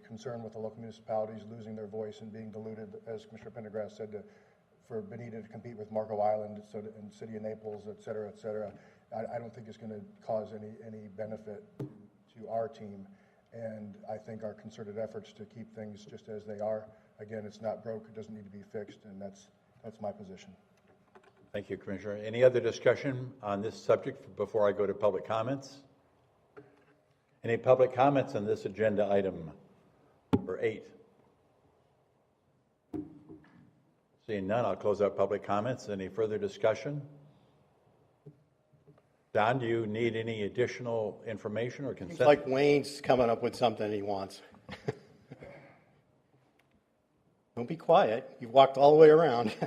concern with the local municipalities losing their voice and being diluted, as Commissioner Pendergrass said, for Bonita to compete with Marco Island and City of Naples, et cetera, I don't think it's going to cause any benefit to our team. And I think our concerted efforts to keep things just as they are, again, it's not broke, it doesn't need to be fixed, and that's my position. Thank you, Commissioner. Any other discussion on this subject before I go to public comments? Any public comments on this agenda item number 8? Seeing none, I'll close out public comments. Any further discussion? Don, do you need any additional information or consent? Seems like Wayne's coming up with something he wants. Don't be quiet. You've walked all the way around. I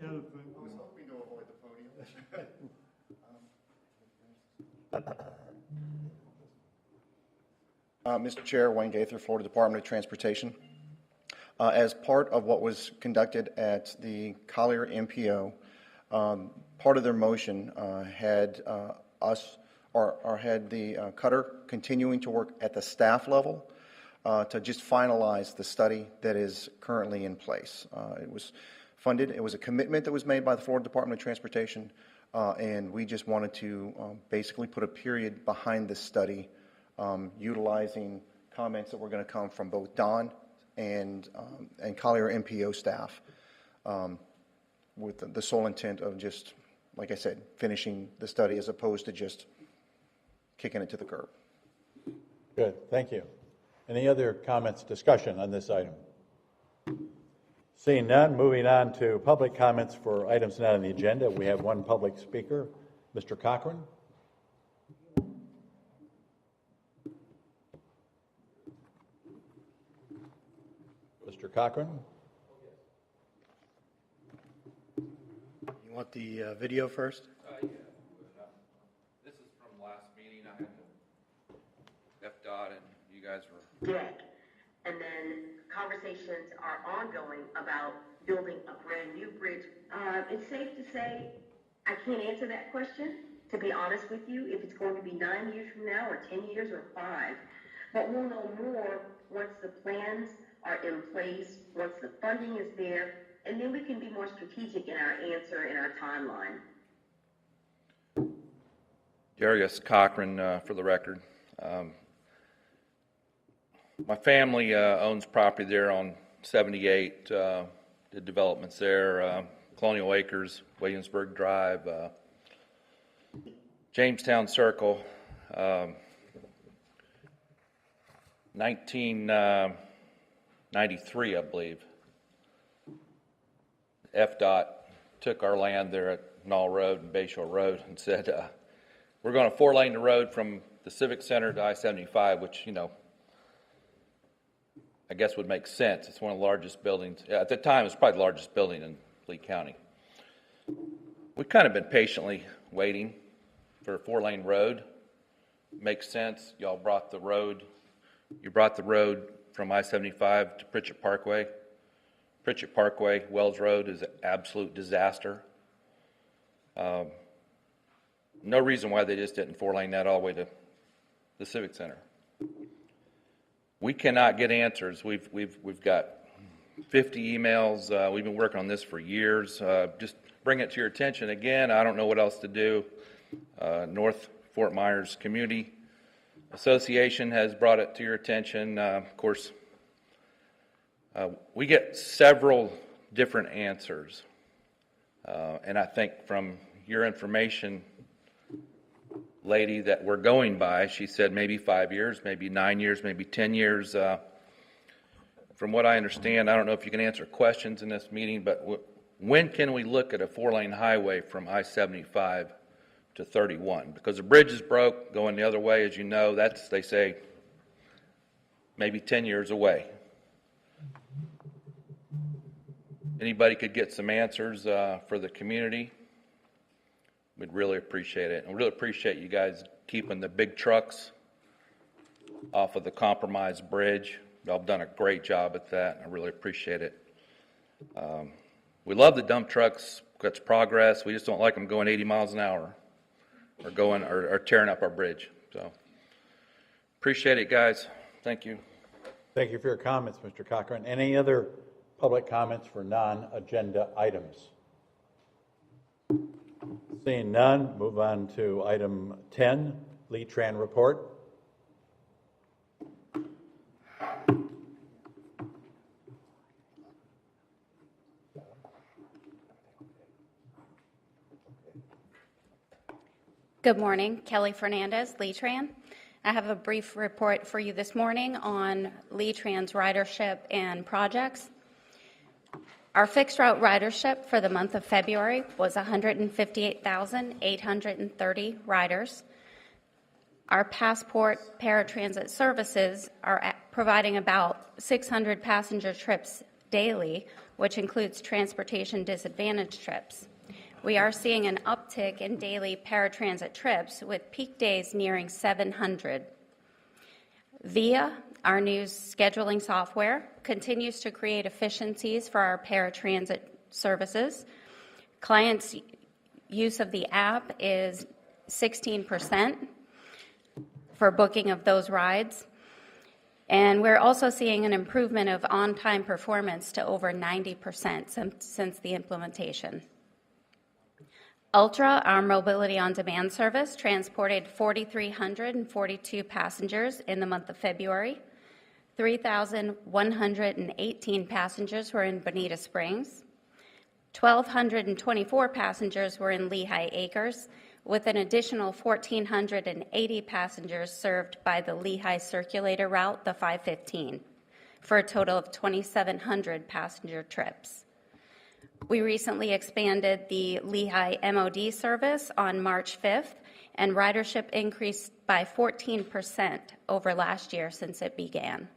was hoping to avoid the podium. Mr. Chair, Wayne Gaither, Florida Department of Transportation. As part of what was conducted at the Collier MPO, part of their motion had had the cutter continuing to work at the staff level to just finalize the study that is currently in place. It was funded. It was a commitment that was made by the Florida Department of Transportation, and we just wanted to basically put a period behind this study, utilizing comments that were going to come from both Don and Collier MPO staff, with the sole intent of just, like I said, finishing the study as opposed to just kicking it to the curb. Good, thank you. Any other comments, discussion on this item? Seeing none, moving on to public comments for items not on the agenda. We have one public speaker, Mr. Cochran. Mr. Cochran? You want the video first? Yeah. This is from last meeting. I had FDOT and you guys were. Deck. And then conversations are ongoing about building a brand new bridge. It's safe to say I can't answer that question, to be honest with you, if it's going to be 9 years from now or 10 years or 5. But we'll know more once the plans are in place, once the funding is there, and then we can be more strategic in our answer and our timeline. Darius Cochran, for the record. My family owns property there on 78, did developments there, Colonial Acres, Williamsburg Drive, Jamestown Circle, 1993, I believe. FDOT took our land there at Knoll Road and Bayshore Road and said, we're going to 4-lane the road from the Civic Center to I-75, which, I guess would make sense. It's one of the largest buildings. At the time, it was probably the largest building in Lee County. We've kind of been patiently waiting for a 4-lane road. Makes sense. Y'all brought the road. You brought the road from I-75 to Pritchett Parkway. Pritchett Parkway, Wells Road is an absolute disaster. No reason why they just didn't 4-lane that all the way to the Civic Center. We cannot get answers. We've got 50 emails. We've been working on this for years. Just bring it to your attention again. I don't know what else to do. North Fort Myers Community Association has brought it to your attention. Of course, we get several different answers. And I think from your information, lady, that we're going by, she said maybe 5 years, maybe 9 years, maybe 10 years. From what I understand, I don't know if you can answer questions in this meeting, but when can we look at a 4-lane highway from I-75 to 31? Because the bridge is broke, going the other way, as you know, that's, they say, maybe 10 years away. Anybody could get some answers for the community, we'd really appreciate it. And we really appreciate you guys keeping the big trucks off of the compromised bridge. Y'all have done a great job at that. I really appreciate it. We love the dump trucks. That's progress. We just don't like them going 80 miles an hour or tearing up our bridge. So appreciate it, guys. Thank you. Thank you for your comments, Mr. Cochran. Any other public comments for non-agenda items? Seeing none, move on to item 10, Lee Tran report. Good morning, Kelly Fernandez, Lee Tran. I have a brief report for you this morning on Lee Tran's ridership and projects. Our fixed route ridership for the month of February was 158,830 riders. Our Passport paratransit services are providing about 600 passenger trips daily, which includes transportation disadvantaged trips. We are seeing an uptick in daily paratransit trips with peak days nearing 700. VIA, our new scheduling software, continues to create efficiencies for our paratransit services. Clients' use of the app is 16% for booking of those rides. And we're also seeing an improvement of on-time performance to over 90% since the implementation. Ultra, our mobility on demand service, transported 4,342 passengers in the month of February. 3,118 passengers were in Bonita Springs. 1,224 passengers were in Lehigh Acres, with an additional 1,480 passengers served by the Lehigh Circulator route, the 515, for a total of 2,700 passenger trips. We recently expanded the Lehigh MOD service on March 5th, and ridership increased by 14% over last year since it began.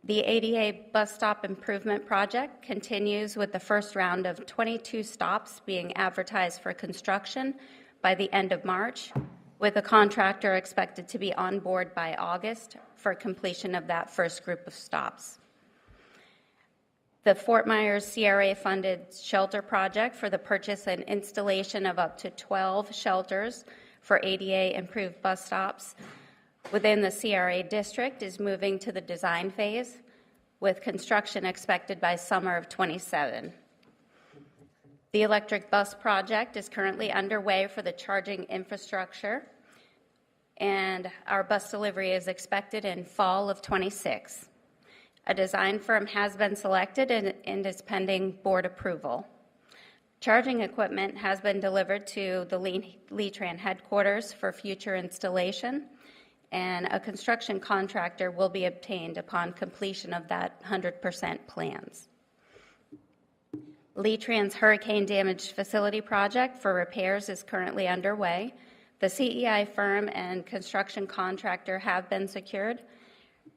The ADA bus stop improvement project continues with the first round of 22 stops being advertised for construction by the end of March, with a contractor expected to be on board by August for completion of that first group of stops. The Fort Myers CRA-funded shelter project for the purchase and installation of up to 12 shelters for ADA-improved bus stops within the CRA district is moving to the design phase, with construction expected by summer of 27. The electric bus project is currently underway for the charging infrastructure, and our bus delivery is expected in fall of 26. A design firm has been selected and is pending board approval. Charging equipment has been delivered to the Lee-Tran headquarters for future installation, and a construction contractor will be obtained upon completion of that 100% plans. Lee-Tran's hurricane damaged facility project for repairs is currently underway. The CEI firm and construction contractor have been secured.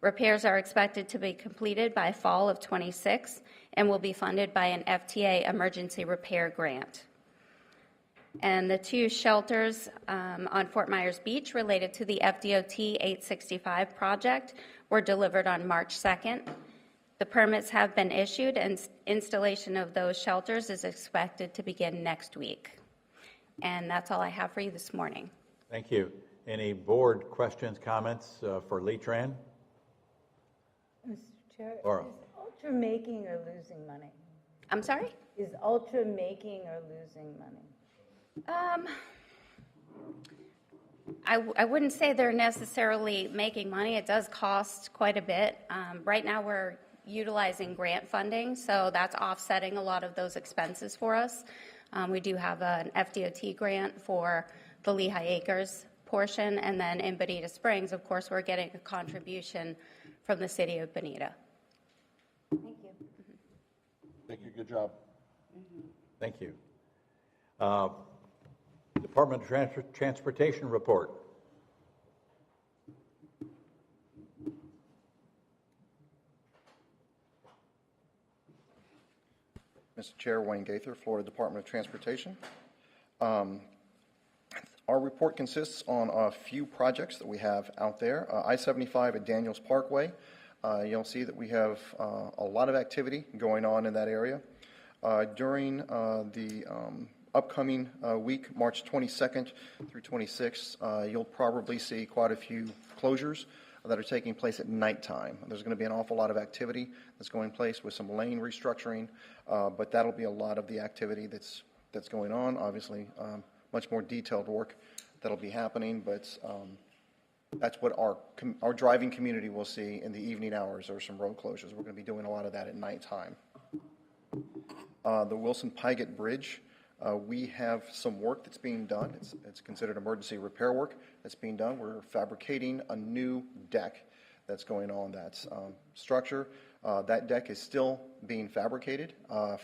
Repairs are expected to be completed by fall of 26 and will be funded by an FTA emergency repair grant. And the 2 shelters on Fort Myers Beach related to the FDOT 865 project were delivered on March 2nd. The permits have been issued, and installation of those shelters is expected to begin next week. And that's all I have for you this morning. Thank you. Any board questions, comments for Lee-Tran? Mr. Chair, Laura. is Ultra making or losing money? I'm sorry? Is Ultra making or losing money? I wouldn't say they're necessarily making money. It does cost quite a bit. Right now we're utilizing grant funding, so that's offsetting a lot of those expenses for us. We do have an FDOT grant for the Lehigh Acres portion, and then in Bonita Springs, of course, we're getting a contribution from the city of Bonita. Thank you. Thank you, good job. Thank you. Department of Transportation report. Mr. Chair, Wayne Gaither, Florida Department of Transportation. Our report consists on a few projects that we have out there. I-75 at Daniels Parkway. You'll see that we have a lot of activity going on in that area. During the upcoming week, March 22nd through 26th, you'll probably see quite a few closures that are taking place at nighttime. There's going to be an awful lot of activity that's going place with some lane restructuring, but that'll be a lot of the activity that's going on. Obviously, much more detailed work that'll be happening, but that's what our driving community will see in the evening hours, or some road closures. We're going to be doing a lot of that at nighttime. The Wilson-Pygott Bridge, we have some work that's being done. It's considered emergency repair work that's being done. We're fabricating a new deck that's going on that structure. That deck is still being fabricated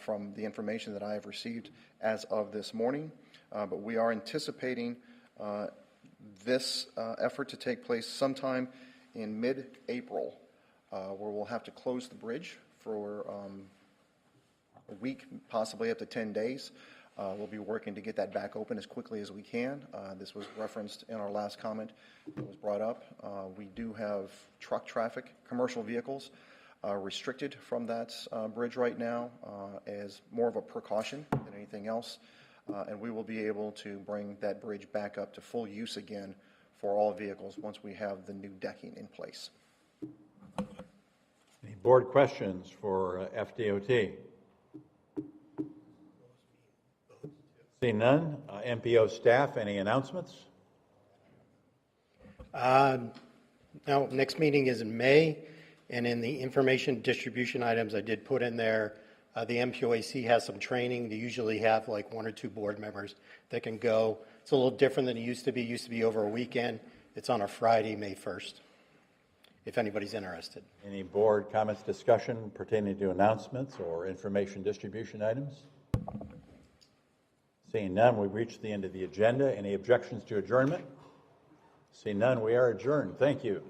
from the information that I have received as of this morning, but we are anticipating this effort to take place sometime in mid-April, where we'll have to close the bridge for a week, possibly up to 10 days. We'll be working to get that back open as quickly as we can. This was referenced in our last comment that was brought up. We do have truck traffic, commercial vehicles, restricted from that bridge right now as more of a precaution than anything else. And we will be able to bring that bridge back up to full use again for all vehicles once we have the new decking in place. Any board questions for FDOT? Seeing none, MPO staff, any announcements? Now, next meeting is in May, and in the information distribution items, I did put in there The MPOAC has some training. They usually have like 1 or 2 board members that can go. It's a little different than it used to be. It used to be over a weekend. It's on a Friday, May 1st, if anybody's interested. Any board comments, discussion pertaining to announcements or information distribution items? Seeing none, we've reached the end of the agenda. Any objections to adjournment? Seeing none, we are adjourned. Thank you.